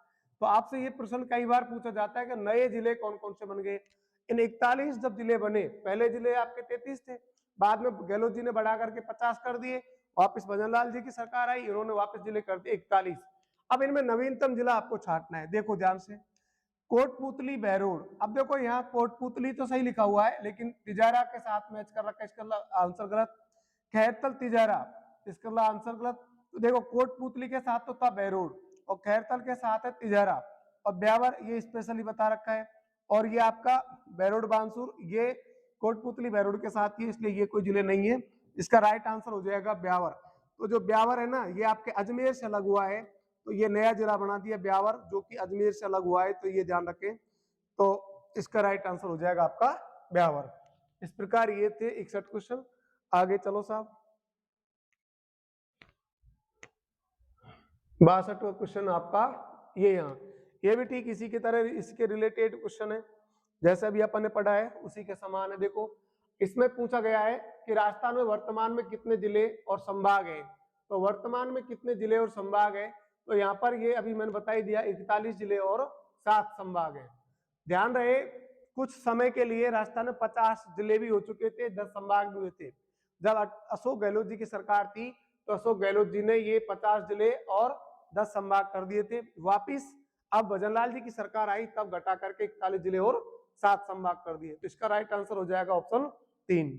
तो आपसे ये प्रश्न कई बार पूछा जाता है कि नए जिले कौन कौन से बन गए। इन 41 जब जिले बने, पहले जिले आपके 33 थे, बाद में गहलोत जी ने बढ़ा करके 50 कर दिए, वापिस भजनलाल जी की सरकार आई, इन्होंने वापस जिले कर दिए 41। अब इनमें नवीनतम जिला आपको छांटना है, देखो ध्यान से, कोटपुतली बहरोड। अब देखो यहाँ कोटपुतली तो सही लिखा हुआ है, लेकिन तिजारा के साथ मैच कर रखा है, इसका आंसर गलत। खैरतल तिजारा, इसका आंसर गलत। तो देखो कोटपुतली के साथ तो था बहरोड, और खैरतल के साथ है तिजारा, और ब्यावर ये स्पेशली बता रखा है, और ये आपका बहरोड बांसुर ये कोटपुतली बहरोड के साथ ही, इसलिए ये कोई जिले नहीं है। इसका राइट आंसर हो जाएगा ब्यावर। तो जो ब्यावर है ना ये आपके अजमेर से अलग हुआ है, तो ये नया जिला बना दिया ब्यावर, जो कि अजमेर से अलग हुआ है, तो ये ध्यान रखें। तो इसका राइट आंसर हो जाएगा आपका ब्यावर। इस प्रकार ये थे 61 क्वेश्चन। आगे चलो साहब, 62वां क्वेश्चन आपका ये यहाँ, ये भी ठीक इसी की तरह इसके रिलेटेड क्वेश्चन है, जैसे अभी अपन ने पढ़ा है उसी के समान है। देखो इसमें पूछा गया है कि राजस्थान में वर्तमान में कितने जिले और संभाग हैं। तो वर्तमान में कितने जिले और संभाग है, तो यहाँ पर ये अभी मैंने बता ही दिया 41 जिले और 7 संभाग है। ध्यान रहे कुछ समय के लिए राजस्थान में 50 जिले भी हो चुके थे, 10 संभाग भी हुए थे। जब अशोक गहलोत जी की सरकार थी, तो अशोक गहलोत जी ने ये 50 जिले और 10 संभाग कर दिए थे वापिस। अब भजनलाल जी की सरकार आई, तब घटा करके 41 जिले और 7 संभाग कर दिए। तो इसका राइट आंसर हो जाएगा ऑप्शन 3।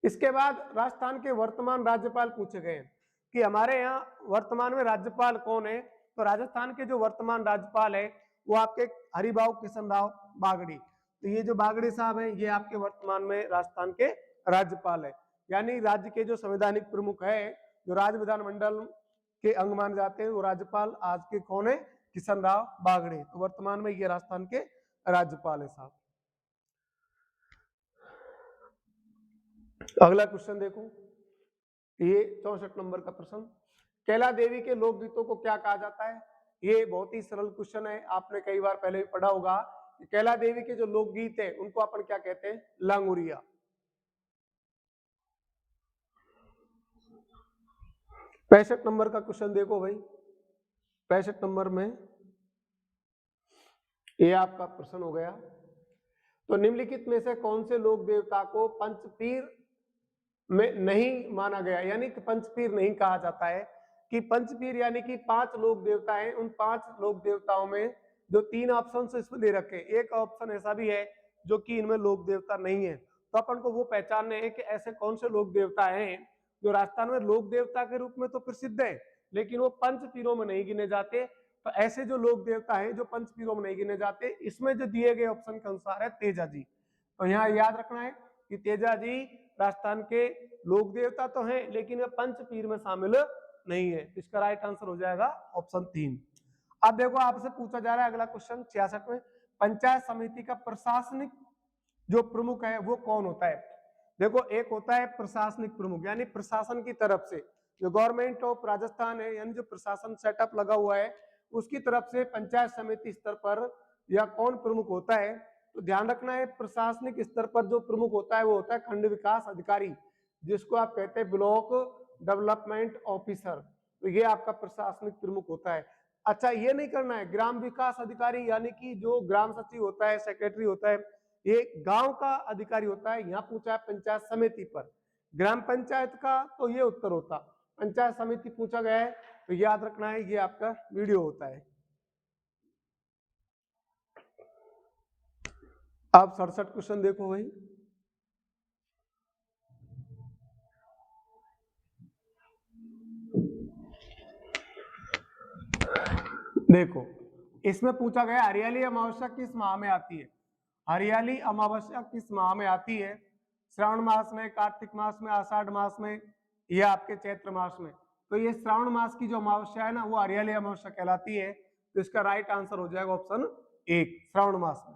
इसके बाद राजस्थान के वर्तमान राज्यपाल पूछे गए कि कि हमारे यहाँ वर्तमान में राज्यपाल कौन है, तो राजस्थान के जो वर्तमान राज्यपाल है वो आपके हरिभाऊ किशन राव बागड़ी। तो ये जो बागड़ी साहब है ये आपके वर्तमान में राजस्थान के राज्यपाल है। यानी राज्य के जो संवैधानिक प्रमुख है, जो राज्य विधानमंडल के अंग माने जाते हैं, वो राज्यपाल आज के कौन है, किशन राव बागड़ी। तो वर्तमान में ये राजस्थान के राज्यपाल है साहब। अगला क्वेश्चन देखो, ये 64 नंबर का प्रश्न, कैला देवी के लोकगीतों को क्या कहा जाता है। ये बहुत ही सरल क्वेश्चन है, आपने कई बार पहले भी पढ़ा होगा। कैला देवी के जो लोकगीत है उनको अपन क्या कहते हैं, लांगुरिया। 65 नंबर का क्वेश्चन देखो भाई, 65 नंबर में ये आपका प्रश्न हो गया। तो निम्नलिखित में से कौन से लोक देवता को पंचपीर में नहीं माना गया, यानी कि पंचपीर नहीं कहा जाता है। कि पंचपीर यानी कि 5 लोक देवता हैं, उन 5 लोक देवताओं में जो 3 ऑप्शन इसमें दे रखे, एक ऑप्शन ऐसा भी है जो कि इनमें लोक देवता नहीं है। तो अपन को वो पहचानने हैं कि ऐसे कौन से लोक देवता हैं जो राजस्थान में लोक देवता के रूप में तो प्रसिद्ध है लेकिन वो पंचपीरों में नहीं गिने जाते। तो ऐसे जो लोक देवता हैं जो पंचपीरों में नहीं गिने जाते, इसमें जो दिए गए ऑप्शन के अनुसार है तेजा जी। तो यहाँ याद रखना है कि तेजा जी राजस्थान के लोक देवता तो हैं लेकिन वे पंचपीर में शामिल नहीं है। इसका राइट आंसर हो जाएगा ऑप्शन 3। अब देखो आपसे पूछा जा रहा है अगला क्वेश्चन 66 में, पंचायत समिति का प्रशासनिक जो प्रमुख है वो कौन होता है। देखो एक होता है प्रशासनिक प्रमुख, यानी प्रशासन की तरफ से जो गवर्नमेंट ऑफ राजस्थान है, यानी जो प्रशासन सेटअप लगा हुआ है उसकी तरफ से पंचायत समिति स्तर पर या कौन प्रमुख होता है। तो ध्यान रखना है प्रशासनिक स्तर पर जो प्रमुख होता है वो होता है खंड विकास अधिकारी, जिसको आप कहते हैं ब्लॉक डेवलपमेंट ऑफिसर। तो ये आपका प्रशासनिक प्रमुख होता है। अच्छा ये नहीं करना है, ग्राम विकास अधिकारी यानी कि जो ग्राम सचिव होता है, सेक्रेटरी होता है, ये गांव का अधिकारी होता है। यहाँ पूछा है पंचायत समिति पर, ग्राम पंचायत का तो ये उत्तर होता, पंचायत समिति पूछा गया है तो याद रखना है ये आपका वीडियो होता है। अब 67 क्वेश्चन देखो भाई, देखो इसमें पूछा गया हरियाली अमावस्या किस माह में आती है। हरियाली अमावस्या किस माह में आती है, श्रावण मास में, कार्तिक मास में, आषाढ़ मास में या आपके चैत्र मास में। तो ये श्रावण मास की जो अमावस्या है ना वो हरियाली अमावस्या कहलाती है। तो इसका राइट आंसर हो जाएगा ऑप्शन 1, श्रावण मास में।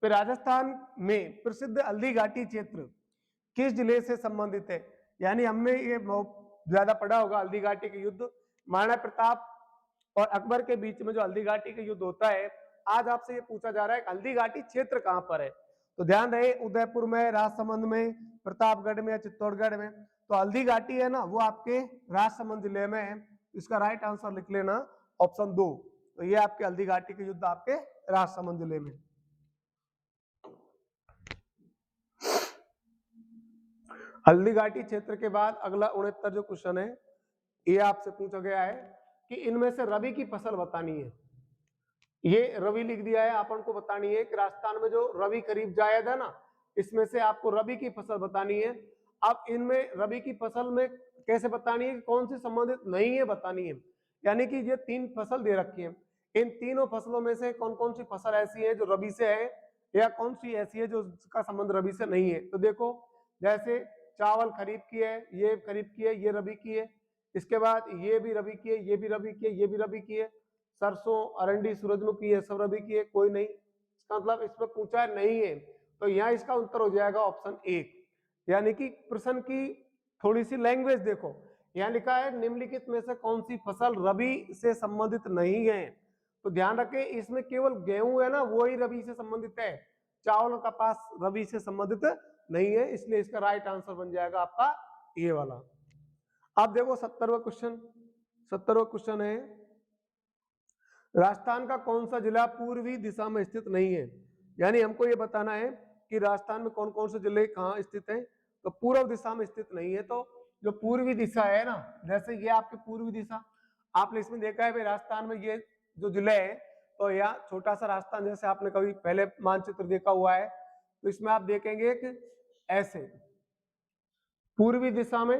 फिर राजस्थान में प्रसिद्ध हल्दी घाटी क्षेत्र किस जिले से संबंधित है। यानी हमने ये ज्यादा पढ़ा होगा हल्दी घाटी के युद्ध, महाराणा प्रताप और अकबर के बीच में जो हल्दी घाटी का युद्ध होता है। आज आपसे ये पूछा जा रहा है हल्दी घाटी क्षेत्र कहां पर है। तो ध्यान रहे उदयपुर में, राजसमंद में, प्रतापगढ़ में या चित्तौड़गढ़ में। तो हल्दी घाटी है ना वो आपके राजसमंद जिले में है। इसका राइट आंसर लिख लेना ऑप्शन 2। तो ये आपके हल्दी घाटी के युद्ध आपके राजसमंद जिले में। हल्दी घाटी क्षेत्र के बाद अगला 69 जो क्वेश्चन है ये आपसे पूछा गया है कि इनमें से रबी की फसल बतानी है। ये रबी लिख दिया है, अपन को बतानी है कि राजस्थान में जो रबी करीब जायद है ना, इसमें से आपको रबी की फसल बतानी है। अब इनमें रबी की फसल में कैसे बतानी है, कौन सी संबंधित नहीं है बतानी है। यानी कि ये 3 फसल दे रखी है, इन तीनों फसलों में से कौन कौन सी फसल ऐसी है जो रबी से है या कौन सी ऐसी है जो का संबंध रबी से नहीं है। तो देखो जैसे चावल खरीफ की है, ये खरीफ की है, ये रबी की है। इसके बाद ये भी रबी की है, ये भी रबी की है, ये भी रबी की है। सरसों, अरंडी, सूरजमुखी है सब रबी की है, कोई नहीं। इसका मतलब इसमें पूछा है नहीं है, तो यहाँ इसका उत्तर हो जाएगा ऑप्शन 1। यानी कि प्रश्न की थोड़ी सी लैंग्वेज देखो, यहाँ लिखा है निम्नलिखित में से कौन सी फसल रबी से संबंधित नहीं है। तो ध्यान रखें इसमें केवल गेहूं है ना वो ही रबी से संबंधित है, चावल कपास रबी से संबंधित नहीं है, इसलिए इसका राइट आंसर बन जाएगा आपका ये वाला। अब देखो 70वां क्वेश्चन, 70वां क्वेश्चन है राजस्थान का कौन सा जिला पूर्वी दिशा में स्थित नहीं है। यानी हमको ये बताना है कि राजस्थान में कौन कौन से जिले कहाँ स्थित हैं। तो पूर्व दिशा में स्थित नहीं है, तो जो पूर्वी दिशा है ना, जैसे ये आपकी पूर्वी दिशा, आपने इसमें देखा है भाई राजस्थान में ये जो जिले है, तो यहाँ छोटा सा राजस्थान जैसे आपने कभी पहले मानचित्र देखा हुआ है, तो इसमें आप देखेंगे कि ऐसे पूर्वी दिशा में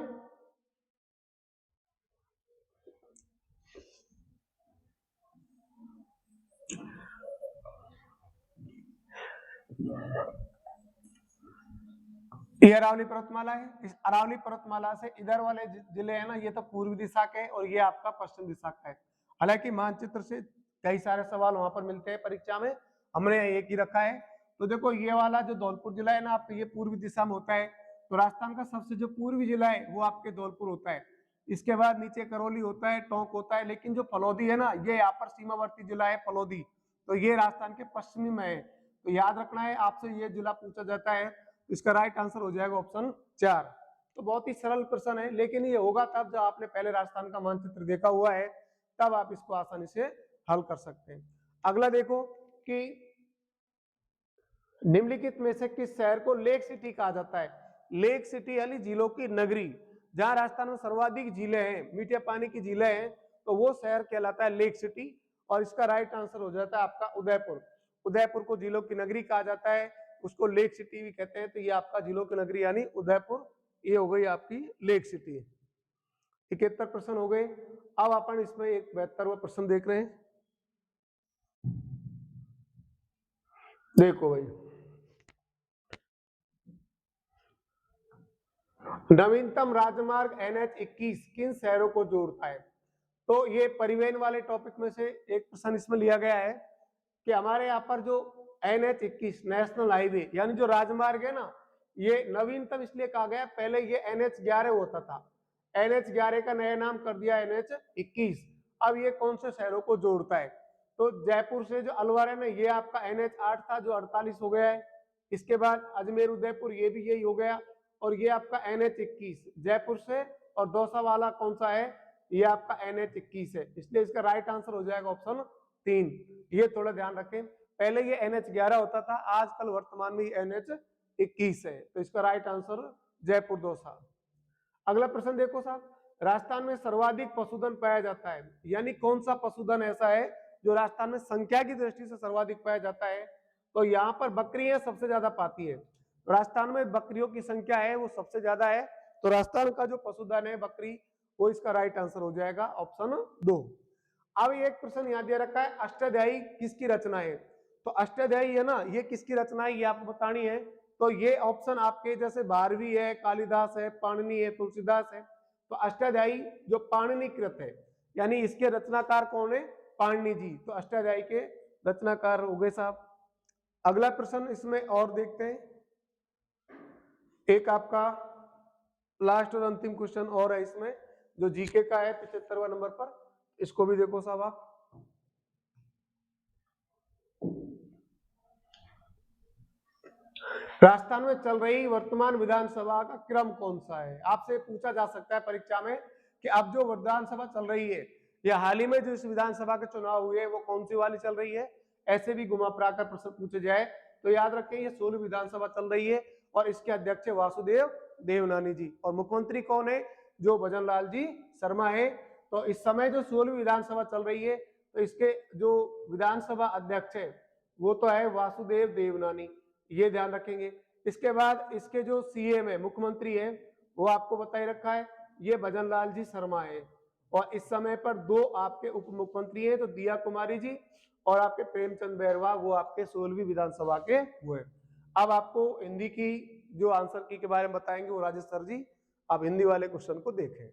ये अरावली पर्वतमाला है। इस अरावली पर्वतमाला से इधर वाले जिले हैं ना, ये तो पूर्वी दिशा के और ये आपका पश्चिम दिशा का है। हालांकि मानचित्र से कई सारे सवाल वहां पर मिलते हैं परीक्षा में, हमने एक ही रखा है। तो देखो ये वाला जो धौलपुर जिला है ना आपका, ये पूर्वी दिशा में होता है। तो राजस्थान का सबसे जो पूर्वी जिला है वो आपके धौलपुर होता है। इसके बाद नीचे करौली होता है, टोंक होता है, लेकिन जो फलोदी है ना, ये यहाँ पर सीमावर्ती जिला है फलोदी, तो ये राजस्थान के पश्चिमी में है। तो याद रखना है, आपसे ये जिला पूछा जाता है। इसका राइट आंसर हो जाएगा ऑप्शन 4। तो बहुत ही सरल प्रश्न है, लेकिन ये होगा तब जब आपने पहले राजस्थान का मानचित्र देखा हुआ है, तब आप इसको आसानी से हल कर सकते हैं। अगला देखो कि निम्नलिखित में से किस शहर को लेक सिटी कहा जाता है। लेक सिटी यानी झीलों की नगरी। जहां राजस्थान में सर्वाधिक झीलें हैं, मीठे पानी की झीलें हैं, तो वो शहर कहलाता है लेक सिटी। और इसका राइट आंसर हो जाता है आपका उदयपुर। उदयपुर को झीलों की नगरी कहा जाता है, उसको लेक सिटी भी कहते हैं। तो ये आपका झीलों की नगरी यानी उदयपुर, ये हो गई आपकी लेक सिटी। 71 प्रश्न हो गए। अब अपन इसमें एक 72वां प्रश्न देख रहे हैं। देखो भाई, नवीनतम राजमार्ग NH21 किन शहरों को जोड़ता है। तो ये परिवहन वाले टॉपिक में से एक प्रश्न इसमें लिया गया है कि हमारे यहाँ पर जो NH21 नेशनल हाईवे यानी जो राजमार्ग है ना, ये नवीनतम इसलिए कहा गया, पहले ये NH11 होता था। NH11 का नया नाम कर दिया NH21। अब ये कौन से शहरों को जोड़ता है। तो जयपुर से जो अलवर है ना, ये आपका NH8 था जो 48 हो गया है। इसके बाद अजमेर उदयपुर, ये भी यही हो गया। और ये आपका NH21 जयपुर से, और दौसा वाला कौन सा है, ये आपका NH21 है। इसलिए इसका राइट आंसर हो जाएगा ऑप्शन 3। ये थोड़ा ध्यान रखें, पहले ये NH11 होता था, आजकल वर्तमान में NH21 है। तो इसका राइट आंसर जयपुर दौसा। अगला प्रश्न देखो साहब, राजस्थान में सर्वाधिक पशुधन पाया जाता है, यानी कौन सा पशुधन ऐसा है जो राजस्थान में संख्या की दृष्टि से सर्वाधिक पाया जाता है। तो यहाँ पर बकरियां सबसे ज्यादा पाती है। राजस्थान में बकरियों की संख्या है वो सबसे ज्यादा है। तो राजस्थान का जो पशुधन है बकरी, वो इसका राइट आंसर हो जाएगा ऑप्शन 2। अब एक प्रश्न याद दे रखा है, अष्टाध्यायी किसकी रचना है। तो अष्टाध्यायी है ना, ये किसकी रचना है, ये आपको बतानी है। तो ये ऑप्शन आपके जैसे भारवी है, कालिदास है, पाणिनि है, तुलसीदास है। तो अष्टाध्यायी जो पाणिनिकृत है, यानी इसके रचनाकार कौन है, पाणिनि जी। तो अष्टाध्यायी के रचनाकार हो गए साहब। अगला प्रश्न इसमें और देखते हैं, एक आपका लास्ट और अंतिम क्वेश्चन और है इसमें, जो जीके का है 75वां नंबर पर। इसको भी देखो साहब आप। राजस्थान में चल रही वर्तमान विधानसभा का क्रम कौन सा है। आपसे पूछा जा सकता है परीक्षा में कि अब जो विधानसभा चल रही है, या हाल ही में जो इस विधानसभा के चुनाव हुए, वो कौन सी वाली चल रही है। ऐसे भी घुमा फिरा कर प्रश्न पूछे जाए तो याद रखें, ये 16वीं विधानसभा चल रही है और इसके अध्यक्ष वासुदेव देवनानी जी। और मुख्यमंत्री कौन है, जो भजन लाल जी शर्मा है। तो इस समय जो 16वीं विधानसभा चल रही है, तो इसके जो विधानसभा अध्यक्ष है वो तो है वासुदेव देवनानी, ये ध्यान रखेंगे। इसके बाद इसके जो सीएम है, मुख्यमंत्री है, वो आपको बता ही रखा है, ये भजन लाल जी शर्मा है। और इस समय पर 2 आपके उप मुख्यमंत्री हैं, तो दिया कुमारी जी और आपके प्रेमचंद बैरवा, वो आपके 16वीं विधानसभा के हुए। अब आपको हिंदी की जो आंसर की के बारे में बताएंगे वो राजेश सर जी। आप हिंदी वाले क्वेश्चन को देखें।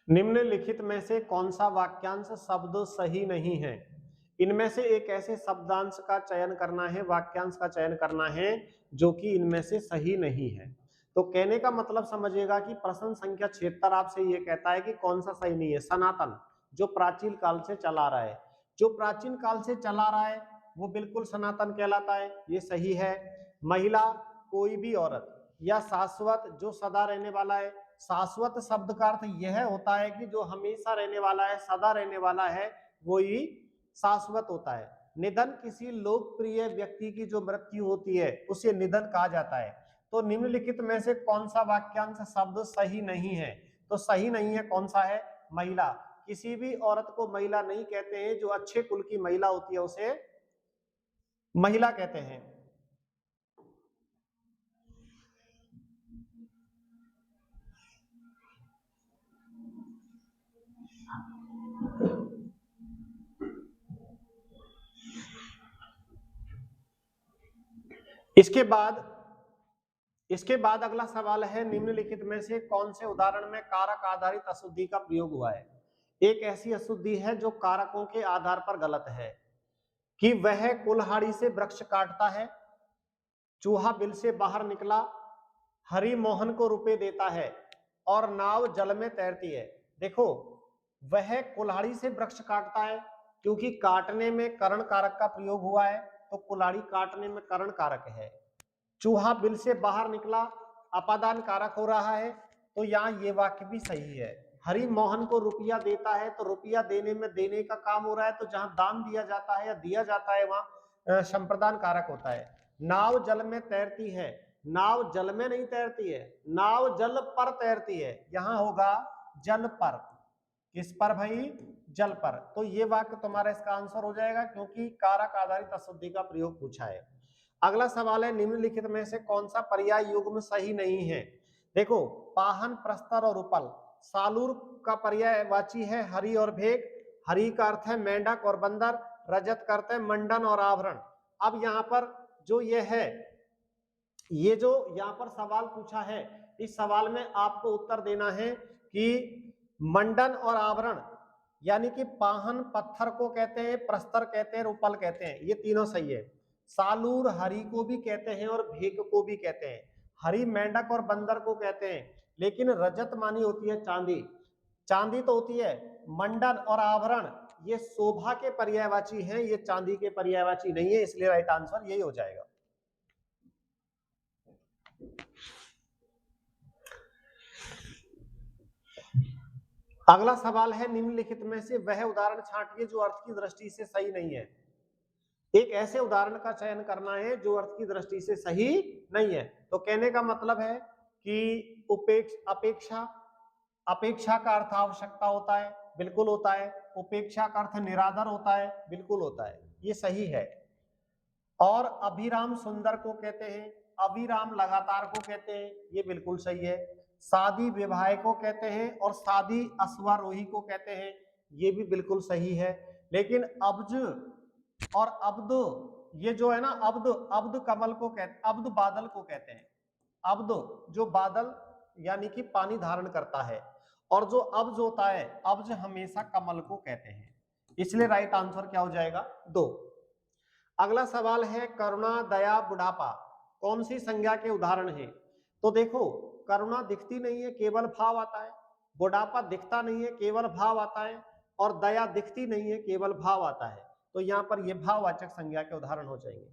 निम्नलिखित में से कौन सा वाक्यांश शब्द सही नहीं है। इनमें से एक ऐसे शब्दांश का चयन करना है, वाक्यांश का चयन करना है जो कि इनमें से सही नहीं है। तो कहने का मतलब समझिएगा कि प्रश्न संख्या 76 आपसे ये कहता है कि कौन सा सही नहीं है। सनातन, जो प्राचीन काल से चला रहा है, जो प्राचीन काल से चला रहा है वो बिल्कुल सनातन कहलाता है, ये सही है। महिला, कोई भी औरत, या शाश्वत, जो सदा रहने वाला है। शाश्वत शब्द का अर्थ यह होता है कि जो हमेशा रहने वाला है, सदा रहने वाला है, वो ही शाश्वत होता है। निधन, किसी लोकप्रिय व्यक्ति की जो मृत्यु होती है उसे निधन कहा जाता है। तो निम्नलिखित में से कौन सा वाक्यांश शब्द सही नहीं है। तो सही नहीं है कौन सा है, महिला। किसी भी औरत को महिला नहीं कहते हैं, जो अच्छे कुल की महिला होती है उसे महिला कहते हैं। इसके बाद अगला सवाल है, निम्नलिखित में से कौन से उदाहरण में कारक आधारित अशुद्धि का प्रयोग हुआ है। एक ऐसी अशुद्धि है जो कारकों के आधार पर गलत है कि वह कुल्हाड़ी से वृक्ष काटता है, चूहा बिल से बाहर निकला, हरि मोहन को रुपए देता है और नाव जल में तैरती है। देखो, वह कुल्हाड़ी से वृक्ष काटता है क्योंकि काटने में करण कारक का प्रयोग हुआ है, तो कुल्हाड़ी काटने में करण कारक है। चूहा बिल से बाहर निकला, अपादान कारक हो रहा है, तो यहाँ ये वाक्य भी सही है। हरि मोहन को रुपया देता है, तो रुपया देने में देने का काम हो रहा है, तो जहां दान दिया जाता है या दिया जाता है वहां संप्रदान कारक होता है। नाव जल में तैरती है, नाव जल में नहीं तैरती है, नाव जल पर तैरती है, यहां होगा जल पर। किस पर भाई? जल पर। तो ये वाक्य तुम्हारा इसका आंसर हो जाएगा क्योंकि कारक आधारित अशुद्धि का प्रयोग पूछा है। अगला सवाल है, निम्नलिखित में से कौन सा पर्याय युग्म सही नहीं है। देखो, पाहन, प्रस्तर और उपल, सालूर का पर्यायवाची है हरि और भेग, हरि का अर्थ है मेंढक और बंदर, रजत का अर्थ है मंडन और आवरण। अब यहाँ पर जो ये है, ये जो यहाँ पर सवाल पूछा है, इस सवाल में आपको उत्तर देना है कि मंडन और आवरण यानी कि पाहन पत्थर को कहते हैं, प्रस्तर कहते हैं, उपल कहते हैं, ये तीनों सही है। सालूर हरि को भी कहते हैं और भेग को भी कहते हैं, हरि मेंढक और बंदर को कहते हैं, लेकिन रजत मानी होती है चांदी, चांदी तो होती है। मंडन और आवरण ये शोभा के पर्यायवाची हैं, ये चांदी के पर्यायवाची नहीं है, इसलिए राइट आंसर यही हो जाएगा। अगला सवाल है, निम्नलिखित में से वह उदाहरण छांटिए जो अर्थ की दृष्टि से सही नहीं है। एक ऐसे उदाहरण का चयन करना है जो अर्थ की दृष्टि से सही नहीं है। तो कहने का मतलब है कि अपेक्षा, अपेक्षा का अर्थ आवश्यकता होता है, बिल्कुल होता है। उपेक्षा का अर्थ निरादर होता है, बिल्कुल होता है, ये सही है। और अभिराम सुंदर को कहते हैं, अभिराम लगातार को कहते हैं, ये बिल्कुल सही है। शादी विवाह को कहते हैं और शादी अश्वारोही को कहते हैं, ये भी बिल्कुल सही है। लेकिन अब्ज और अब्द, ये जो है ना, अब्द, अब्द कमल को कहते, अब्द बादल को कहते हैं। अब्द जो बादल यानी कि पानी धारण करता है, और जो अब्ज होता है, अब्ज हमेशा कमल को कहते हैं, इसलिए राइट आंसर क्या हो जाएगा? 2। अगला सवाल है, करुणा, दया, बुढ़ापा कौन सी संज्ञा के उदाहरण है। तो देखो, करुणा दिखती नहीं है, केवल भाव आता है। बुढ़ापा दिखता नहीं है, केवल भाव आता है। और दया दिखती नहीं है, केवल भाव आता है। तो यहां पर ये भाववाचक संज्ञा के उदाहरण हो जाएंगे।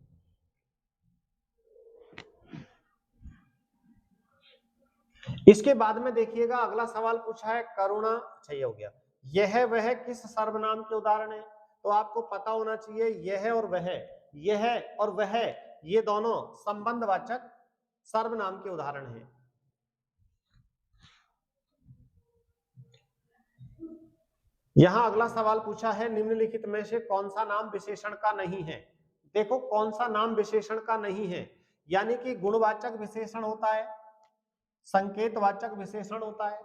इसके बाद में देखिएगा, अगला सवाल पूछा है करुणा, अच्छा हो गया, यह वह किस सर्वनाम के उदाहरण है। तो आपको पता होना चाहिए, यह और वह, यह और वह ये दोनों संबंधवाचक सर्वनाम के उदाहरण हैं। यहां अगला सवाल पूछा है, निम्नलिखित में से कौन सा नाम विशेषण का नहीं है। देखो, कौन सा नाम विशेषण का नहीं है, यानी कि गुणवाचक विशेषण होता है, संकेतवाचक विशेषण होता है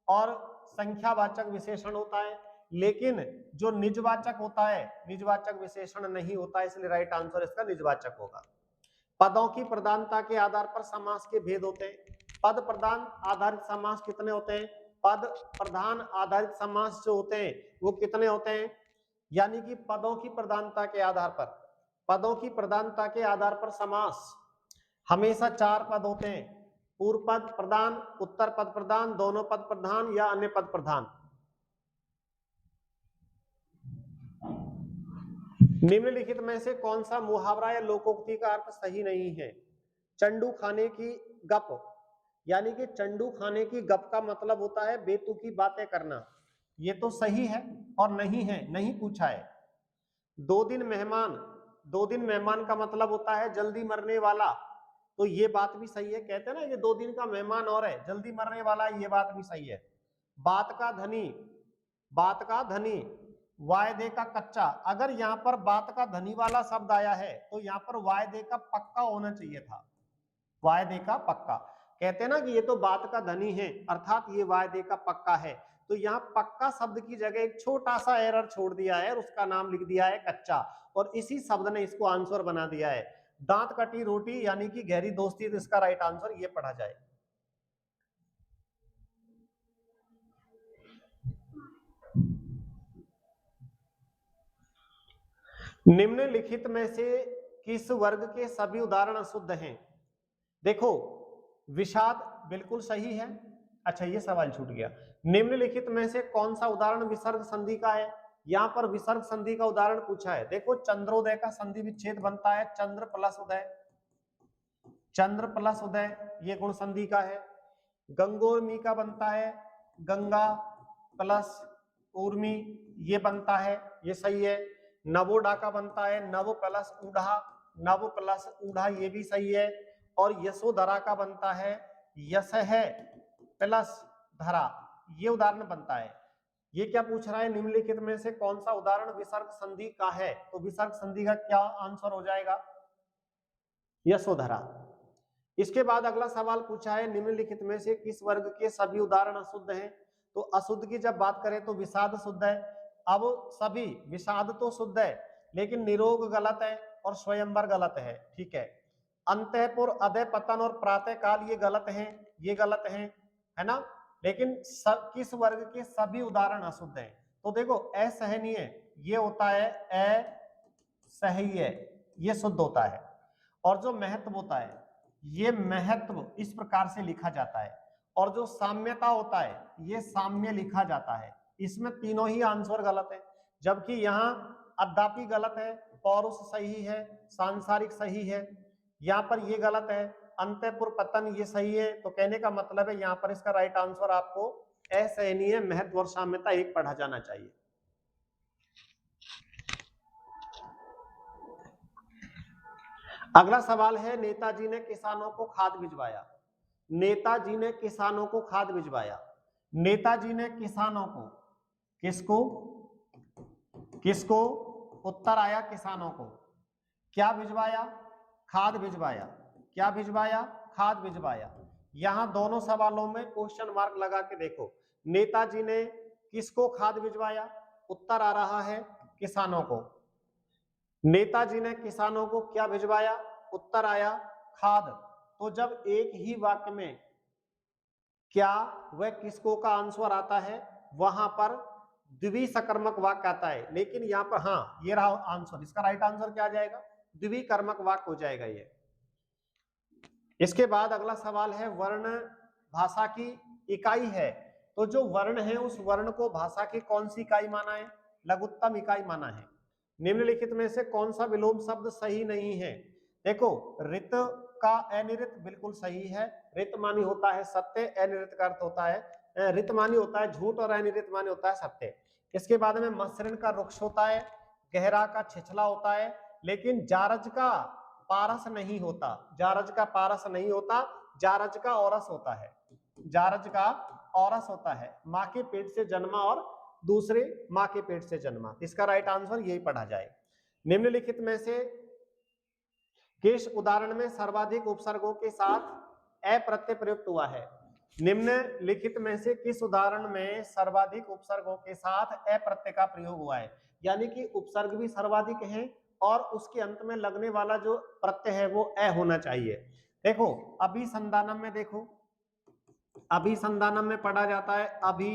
और संख्यावाचक विशेषण होता है, लेकिन जो निजवाचक होता है, निजवाचक विशेषण नहीं होता है, इसलिए राइट आंसर इसका निजवाचक होगा। पदों की प्रधानता के आधार पर समास के भेद होते हैं। पद प्रधान आधारित समास कितने होते हैं? पद प्रधान आधारित समास जो होते हैं वो कितने होते हैं? यानी कि पदों की प्रधानता के आधार पर, पदों की प्रधानता के आधार पर समास हमेशा 4 पद होते हैं, पूर्व पद प्रधान, उत्तर पद प्रधान, दोनों पद प्रधान या अन्य पद प्रधान। निम्नलिखित में से कौन सा मुहावरा या लोकोक्ति का अर्थ सही नहीं है? चंडू खाने की गप, यानी कि चंडू खाने की गप का मतलब होता है बेतुकी बातें करना, ये तो सही है और नहीं है, नहीं पूछा है। 2 दिन मेहमान, 2 दिन मेहमान का मतलब होता है जल्दी मरने वाला, तो ये बात भी सही है। कहते हैं ना, ये 2 दिन का मेहमान और है, जल्दी मरने वाला, ये बात भी सही है। बात का धनी, बात का धनी, वायदे का कच्चा, अगर यहाँ पर बात का धनी वाला शब्द आया है तो यहाँ पर वायदे का पक्का होना चाहिए था, वायदे का पक्का। कहते हैं ना कि ये तो बात का धनी है, अर्थात ये वायदे का पक्का है, तो यहाँ पक्का शब्द की जगह एक छोटा सा एरर छोड़ दिया है और उसका नाम लिख दिया है कच्चा, और इसी शब्द ने इसको आंसर बना दिया है। दांत कटी रोटी यानी कि गहरी दोस्ती, तो इसका राइट आंसर ये पढ़ा जाए। निम्नलिखित में से किस वर्ग के सभी उदाहरण अशुद्ध हैं? देखो, विषाद बिल्कुल सही है। अच्छा, ये सवाल छूट गया। निम्नलिखित में से कौन सा उदाहरण विसर्ग संधि का है? यहां पर विसर्ग संधि का उदाहरण पूछा है। देखो, चंद्रोदय का संधि विच्छेद बनता है चंद्र प्लस उदय, चंद्र प्लस उदय, ये गुण संधि का है। गंगोर्मी का बनता है गंगा प्लस ऊर्मी, ये बनता है, ये सही है। नवोडा का बनता है नव प्लस ऊढ़ा, नव प्लस ऊढ़ा, ये भी सही है। और यशोधरा का बनता है यश है प्लस धरा, ये उदाहरण बनता है। ये क्या पूछ रहा है? निम्नलिखित में से कौन सा उदाहरण विसर्ग संधि का है? तो विसर्ग संधि का क्या आंसर हो जाएगा? यशोधरा। इसके बाद अगला सवाल पूछा है, निम्नलिखित में से किस वर्ग के सभी उदाहरण अशुद्ध हैं? तो अशुद्ध की जब बात करें तो विषाद शुद्ध है। अब सभी, विषाद तो शुद्ध है लेकिन निरोग गलत है और स्वयंवर गलत है, ठीक है। अंतःपुर, अदय पतन और प्रातः काल ये गलत हैं, ये गलत हैं, है ना। लेकिन किस वर्ग के सभी उदाहरण अशुद्ध हैं? तो देखो, असहनीय ये होता है असह्य, ये शुद्ध होता है। और जो महत्व होता है, ये महत्व इस प्रकार से लिखा जाता है। और जो साम्यता होता है, ये साम्य लिखा जाता है। इसमें तीनों ही आंसर गलत है। जबकि यहाँ अद्यापि गलत है, पौरुष सही है, सांसारिक सही है, यहाँ पर ये गलत है, अंतःपुर पतन ये सही है। तो कहने का मतलब है यहाँ पर इसका राइट आंसर आपको असहनीय, महत्व और साम्यता एक पढ़ा जाना चाहिए। अगला सवाल है, नेताजी ने किसानों को खाद भिजवाया। नेताजी ने किसानों को खाद भिजवाया। नेताजी ने किसानों को, किसको किसको उत्तर आया किसानों को, क्या भिजवाया? खाद भिजवाया। क्या भिजवाया? खाद भिजवाया। यहां दोनों सवालों में क्वेश्चन मार्क लगा के देखो। नेताजी ने किसको खाद भिजवाया? उत्तर आ रहा है किसानों को। नेताजी ने किसानों को क्या भिजवाया? उत्तर आया खाद। तो जब एक ही वाक्य में क्या वह किसको का आंसर आता है, वहां पर द्विसकर्मक वाक्य आता है। लेकिन यहाँ पर हाँ, ये रहा आंसर, इसका राइट आंसर क्या आ जाएगा? द्विकर्मक वाक्य हो जाएगा ये। इसके बाद अगला सवाल है, वर्ण भाषा की इकाई है। तो जो वर्ण है, उस वर्ण को भाषा की कौन सी इकाई माना है? लघुत्तम इकाई माना है। निम्नलिखित में से कौन सा विलोम शब्द सही नहीं है? देखो, रित का अनिरित बिल्कुल सही है। रित मानी होता है सत्य, अनिरित का अर्थ होता है, रित मानी होता है झूठ और अनिरित मानी होता है सत्य। इसके बाद में मसृण का रुक्ष होता है, गहरा का छिछला होता है, लेकिन जारज का पारस नहीं होता। जारज का पारस नहीं होता, जारज का औरस होता है। जारज का औरस होता है। माँ के पेट से जन्मा और दूसरे माँ के पेट से जन्मा। इसका राइट आंसर यही पढ़ा जाए। निम्नलिखित में से किस उदाहरण में सर्वाधिक उपसर्गों के साथ अ प्रत्यय प्रयुक्त हुआ है? निम्नलिखित में से किस उदाहरण में सर्वाधिक उपसर्गों के साथ अ प्रत्यय का प्रयोग हुआ है? यानी कि उपसर्ग भी सर्वाधिक है और उसके अंत में लगने वाला जो प्रत्यय है वो अ होना चाहिए। देखो, अभिसंधानम में देखो, अभिसंधानम में पढ़ा जाता है अभि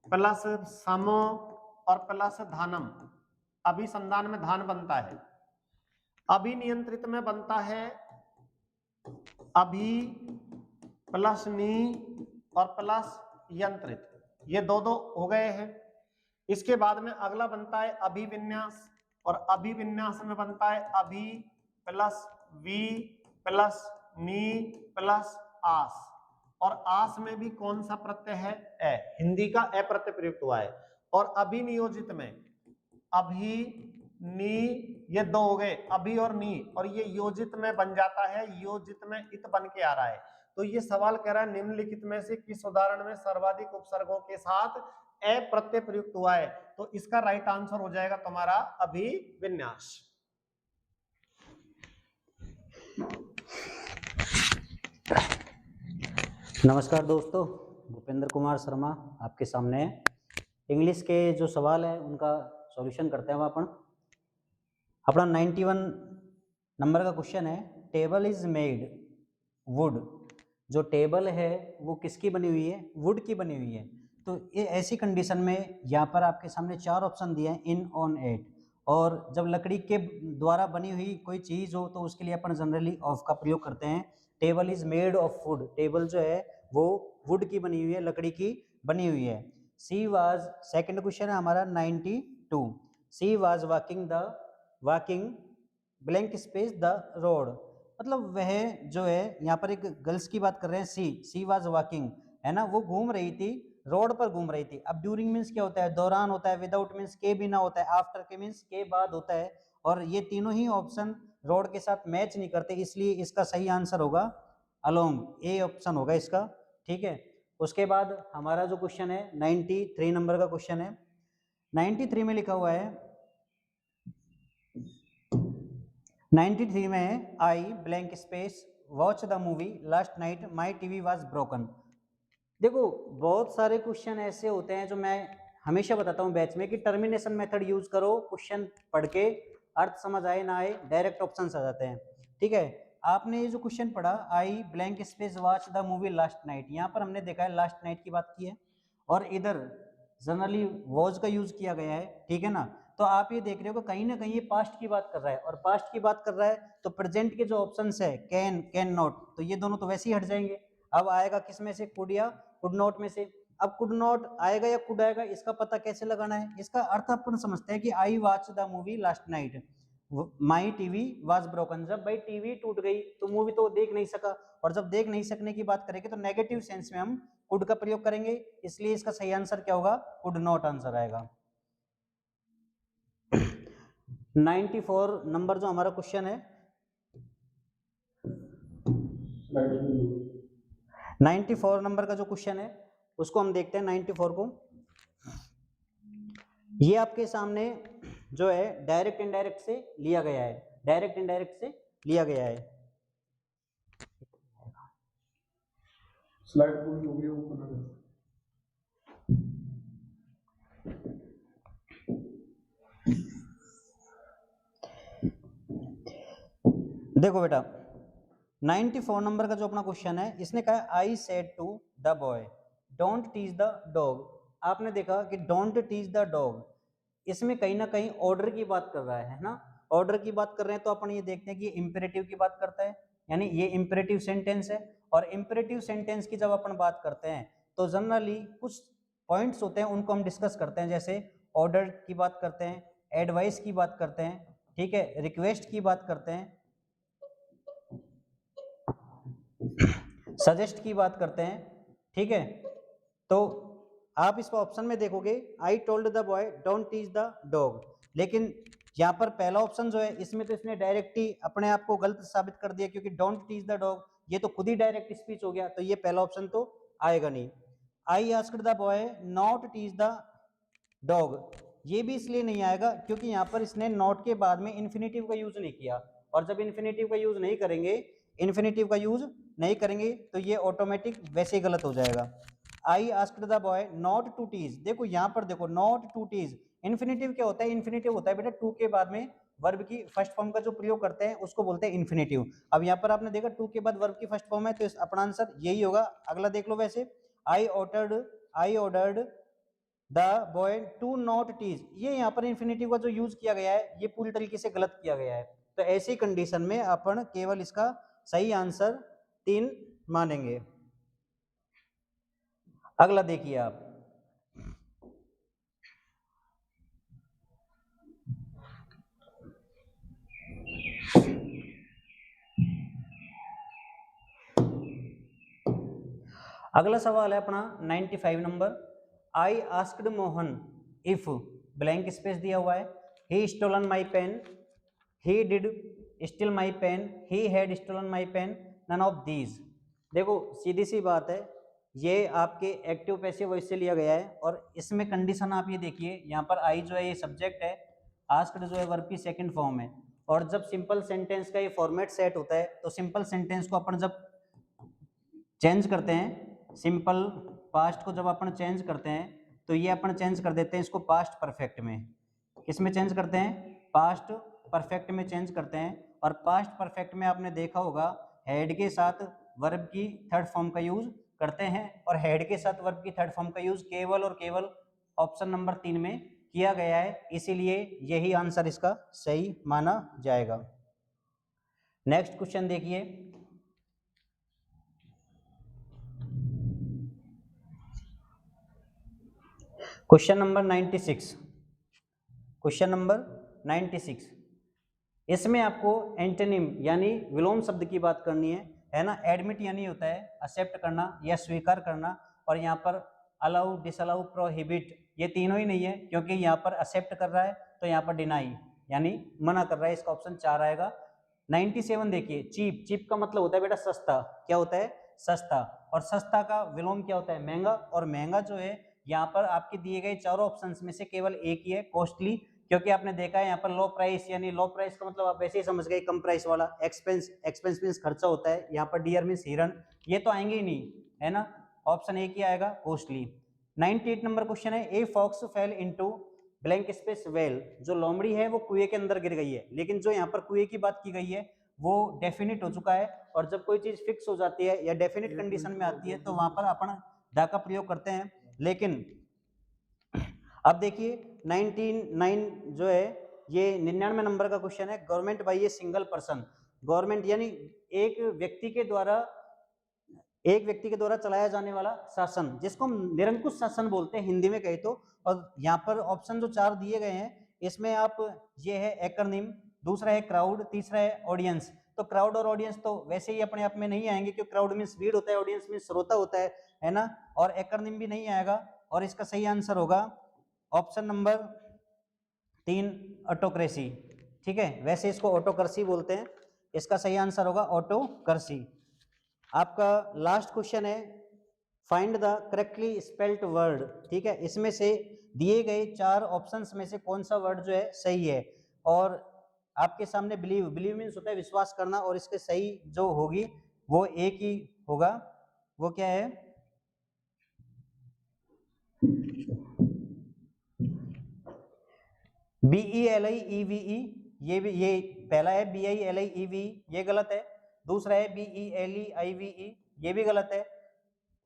प्लस समो और प्लस धानम। अभिसंधान में धान बनता है। अभिनियंत्रित में बनता है अभि प्लस नी और प्लस यंत्रित, ये दो हो गए हैं। इसके बाद में अगला बनता है अभिविन्यास, और अभिविन्यास में बनता है अभि प्लस वी प्लस नी प्लस आस। और आस में भी कौन सा प्रत्यय है? ए, हिंदी का ए प्रत्यय प्रयुक्त हुआ है। और अभिनियोजित में अभि नी, ये दो हो गए, अभि और नी, और ये योजित में बन जाता है, योजित में इत बन के आ रहा है। तो ये सवाल कह रहा है, निम्नलिखित में से किस उदाहरण में सर्वाधिक उपसर्गों के साथ अ प्रत्यय प्रयुक्त हुआ है? तो इसका राइट आंसर हो जाएगा तुम्हारा अभिविन्यास। नमस्कार दोस्तों, भूपेंद्र कुमार शर्मा आपके सामने है। इंग्लिश के जो सवाल है उनका सॉल्यूशन करते हैं अपन। अपना 91 नंबर का क्वेश्चन है, टेबल इज मेड वुड। जो टेबल है वो किसकी बनी हुई है? वुड की बनी हुई है। तो ये ऐसी कंडीशन में यहाँ पर आपके सामने 4 ऑप्शन दिए हैं, इन, ऑन, एट। और जब लकड़ी के द्वारा बनी हुई कोई चीज़ हो तो उसके लिए अपन जनरली ऑफ का प्रयोग करते हैं। Table is made of would, table जो है वो वुड की बनी हुई है, लकड़ी की बनी हुई है। सी वाज, सेकंड क्वेश्चन है हमारा 92। She was walking blank space the road. मतलब वह जो है यहाँ पर एक गर्ल्स की बात कर रहे हैं, सी वाज वॉकिंग, है ना, वो घूम रही थी, रोड पर घूम रही थी। अब ड्यूरिंग मीन्स क्या होता है? दौरान होता है। विदाउट मीन्स के बिना होता है। आफ्टर के मीन्स के बाद होता है। और ये तीनों ही ऑप्शन रोड के साथ मैच नहीं करते, इसलिए इसका सही आंसर होगा अलोंग, ए ऑप्शन होगा इसका। ठीक है, उसके बाद हमारा जो क्वेश्चन है 93 नंबर का क्वेश्चन है। 93 में लिखा हुआ है, 93 में है, आई blank space watch the movie last night my TV was broken. देखो बहुत सारे क्वेश्चन ऐसे होते हैं जो मैं हमेशा बताता हूँ बैच में कि टर्मिनेशन मेथड यूज करो, क्वेश्चन पढ़ के अर्थ समझ आए ना आए डायरेक्ट ऑप्शन आ जाते हैं। ठीक है, आपने ये जो क्वेश्चन पढ़ा, आई blank space watch the movie last night, यहाँ पर हमने देखा है लास्ट नाइट की बात की है, और इधर जनरली वॉज का यूज किया गया है। ठीक है ना, तो आप ये देख रहे हो कि कहीं ना कहीं ये पास्ट की बात कर रहा है, और पास्ट की बात कर रहा है तो प्रेजेंट के जो ऑप्शंस है कैन नॉट, तो ये दोनों तो वैसे ही हट जाएंगे। अब आएगा किस में से? कुड या कुड नॉट में से। अब कुड नॉट आएगा या कुड आएगा, इसका पता कैसे लगाना है? इसका अर्थ अपन समझते हैं कि I watch the movie last night my TV was broken. जब भाई टीवी टूट गई तो मूवी तो देख नहीं सका, और जब देख नहीं सकने की बात करेंगे तो नेगेटिव सेंस में हम कुड का प्रयोग करेंगे, इसलिए इसका सही आंसर क्या होगा? कुड नॉट आंसर आएगा। 94 नंबर जो हमारा क्वेश्चन है, 94 नंबर का जो क्वेश्चन है उसको हम देखते हैं। 94 को, ये आपके सामने जो है डायरेक्ट इनडायरेक्ट से लिया गया है, डायरेक्ट इनडायरेक्ट से लिया गया है। स्लाइड पूरी हो गई ऊपर। देखो बेटा 94 नंबर का जो अपना क्वेश्चन है, इसने कहा I said to the boy don't tease the dog. आपने देखा कि डोंट टीज द डॉग, इसमें कहीं ना कहीं ऑर्डर की बात कर रहा है ना। ऑर्डर की बात कर रहे हैं तो अपन ये देखते हैं कि इंपेरेटिव की बात करता है, यानी ये इंपेरेटिव सेंटेंस है। और इंपेरेटिव सेंटेंस की जब अपन बात करते हैं तो जनरली कुछ पॉइंट्स होते हैं, उनको हम डिस्कस करते हैं। जैसे ऑर्डर की बात करते हैं, एडवाइस की बात करते हैं, ठीक है, रिक्वेस्ट की बात करते हैं, सजेस्ट की बात करते हैं। ठीक है, तो आप इसको ऑप्शन में देखोगे I told the boy don't teach the dog, लेकिन यहाँ पर पहला ऑप्शन जो है इसमें तो इसने डायरेक्ट ही अपने आप को गलत साबित कर दिया, क्योंकि डोंट टीच द डॉग ये तो खुद ही डायरेक्ट स्पीच हो गया, तो ये पहला ऑप्शन तो आएगा नहीं। आई asked the boy not teach the dog, ये भी इसलिए नहीं आएगा क्योंकि यहाँ पर इसने नॉट के बाद में इन्फिनेटिव का यूज नहीं किया, और जब इन्फिनेटिव का यूज नहीं करेंगे, इन्फिनेटिव का यूज नहीं करेंगे तो ये ऑटोमेटिक वैसे ही गलत हो जाएगा। I asked the boy not to tease, देखो यहाँ पर देखो नॉट टू टीज, इन्फिनेटिव क्या होता है? इन्फिनेटिव होता है बेटा टू के बाद में वर्ब की फर्स्ट फॉर्म का जो प्रयोग करते हैं उसको बोलते हैं इन्फिनेटिव। अब यहाँ पर आपने देखा टू के बाद वर्ब की फर्स्ट फॉर्म है, तो अपना आंसर यही होगा। अगला देख लो, वैसे I ordered the boy to not tease, ये यहाँ पर इन्फिनेटिव का जो यूज किया गया है ये पूरी तरीके से गलत किया गया है। तो ऐसी कंडीशन में अपन केवल इसका सही आंसर 3 मानेंगे। अगला देखिए आप, अगला सवाल है अपना 95 नंबर। I asked Mohan if blank space दिया हुआ है, he stolen my pen, he did steal my pen, he had stolen my pen, none of these. देखो सीधी सी बात है, ये आपके एक्टिव पैसिव वॉइस से लिया गया है, और इसमें कंडीशन आप ये देखिए, यहाँ पर आई जो है ये सब्जेक्ट है, आस्क्ड जो है वर्ब की सेकंड फॉर्म है, और जब सिंपल सेंटेंस का ये फॉर्मेट सेट होता है तो सिंपल सेंटेंस को अपन जब चेंज करते हैं, सिंपल पास्ट को जब अपन चेंज करते हैं तो ये अपन चेंज कर देते हैं इसको पास्ट परफेक्ट में। किस में चेंज करते हैं? पास्ट परफेक्ट में चेंज करते हैं। और पास्ट परफेक्ट में आपने देखा होगा हैड के साथ वर्ब की थर्ड फॉर्म का यूज करते हैं, और हेड के साथ वर्ब की थर्ड फॉर्म का यूज केवल और केवल ऑप्शन नंबर 3 में किया गया है, इसीलिए यही आंसर इसका सही माना जाएगा। नेक्स्ट क्वेश्चन देखिए, क्वेश्चन नंबर 96। क्वेश्चन नंबर 96, इसमें आपको एंटोनिम यानी विलोम शब्द की बात करनी है ना। एडमिट यानी होता है एक्सेप्ट करना या स्वीकार करना, और यहाँ पर अलाउ, डिसअलाउ, प्रोहिबिट ये तीनों ही नहीं है, क्योंकि यहाँ पर एक्सेप्ट कर रहा है तो यहाँ पर डिनाई यानी मना कर रहा है, इसका ऑप्शन 4 आएगा। 97 देखिए, चीप। चीप का मतलब होता है बेटा सस्ता। क्या होता है? सस्ता। और सस्ता का विलोम क्या होता है? महंगा। और महंगा जो है यहाँ पर आपके दिए गए चारों ऑप्शंस में से केवल एक ही है, कॉस्टली, क्योंकि आपने देखा है यहाँ पर लो प्राइस, यानी लो प्राइस का मतलब आप वैसे ही समझ गए कम प्राइस वाला। एक्सपेंस, एक्सपेंस मींस खर्चा होता है, यहाँ पर डियर मींस हिरन, ये तो आएंगे ही नहीं, है ना। ऑप्शन एक ही आएगा, कॉस्टली। 98 नंबर क्वेश्चन है, a fox fell into blank space well. जो लोमड़ी है वो कुएं के अंदर गिर गई है, लेकिन जो यहाँ पर कुएं की बात की गई है वो डेफिनिट हो चुका है, और जब कोई चीज फिक्स हो जाती है या डेफिनिट कंडीशन में आती है तो वहां पर अपन दा का प्रयोग करते हैं। लेकिन अब देखिए 99 जो है ये 99 नंबर का क्वेश्चन है, government by a single person. Government यानी एक व्यक्ति के द्वारा चलाया जाने वाला शासन, जिसको हम निरंकुश शासन बोलते हैं हिंदी में कहे तो। और यहाँ पर ऑप्शन जो 4 दिए गए हैं इसमें आप, ये है एक्रोनिम, दूसरा है क्राउड, तीसरा है ऑडियंस। तो क्राउड और ऑडियंस तो वैसे ही अपने आप में नहीं आएंगे, क्योंकि क्राउड मींस भीड़ होता है, ऑडियंस मींस श्रोता होता है ना। और एक्रोनिम भी नहीं आएगा, और इसका सही आंसर होगा ऑप्शन नंबर 3, ऑटोक्रेसी। ठीक है, वैसे इसको ऑटोक्रेसी बोलते हैं, इसका सही आंसर होगा ऑटोक्रेसी। आपका लास्ट क्वेश्चन है, find the correctly spelled word. ठीक है, इसमें से दिए गए 4 ऑप्शंस में से कौन सा वर्ड जो है सही है। और आपके सामने बिलीव, बिलीव मीन्स होता है विश्वास करना, और इसके सही जो होगी वो एक ही होगा, वो क्या है? BELIEVE, ये पहला है BILIEVE, ये गलत है। दूसरा है BELEIVE, ये भी गलत है।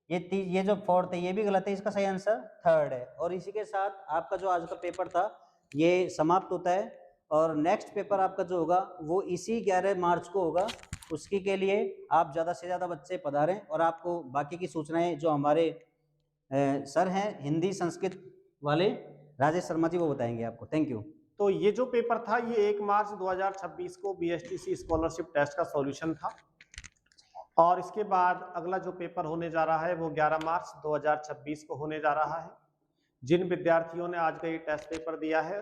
ये जो फोर्थ है ये भी गलत है, इसका सही आंसर थर्ड है। और इसी के साथ आपका जो आज का पेपर था ये समाप्त होता है, और नेक्स्ट पेपर आपका जो होगा वो इसी 11 मार्च को होगा। उसकी के लिए आप ज़्यादा से ज़्यादा बच्चे पधारें, और आपको बाकी की सूचनाएं जो हमारे सर हैं हिंदी संस्कृत वाले राजेश शर्मा जी, वो बताएंगे आपको। Thank you. तो ये जो पेपर था ये 1 मार्च 2026 को BSTC स्कॉलरशिप टेस्ट का सॉल्यूशन था, और इसके बाद अगला जो पेपर होने जा रहा है वो 11 मार्च 2026 को होने जा रहा है। जिन विद्यार्थियों ने आज का ये टेस्ट पेपर दिया है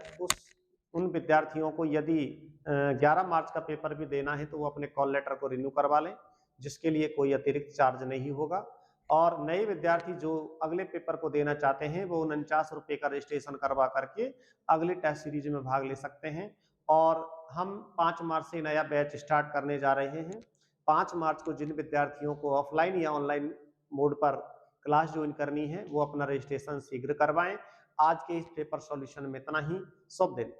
उन विद्यार्थियों को यदि 11 मार्च का पेपर भी देना है तो वो अपने कॉल लेटर को रिन्यू करवा लें, जिसके लिए कोई अतिरिक्त चार्ज नहीं होगा। और नए विद्यार्थी जो अगले पेपर को देना चाहते हैं वो 49 रुपये का रजिस्ट्रेशन करवा करके अगले टेस्ट सीरीज में भाग ले सकते हैं। और हम 5 मार्च से नया बैच स्टार्ट करने जा रहे हैं। 5 मार्च को जिन विद्यार्थियों को ऑफलाइन या ऑनलाइन मोड पर क्लास ज्वाइन करनी है वो अपना रजिस्ट्रेशन शीघ्र करवाएं। आज के इस पेपर सॉल्यूशन में इतना ही। शुभ दिन।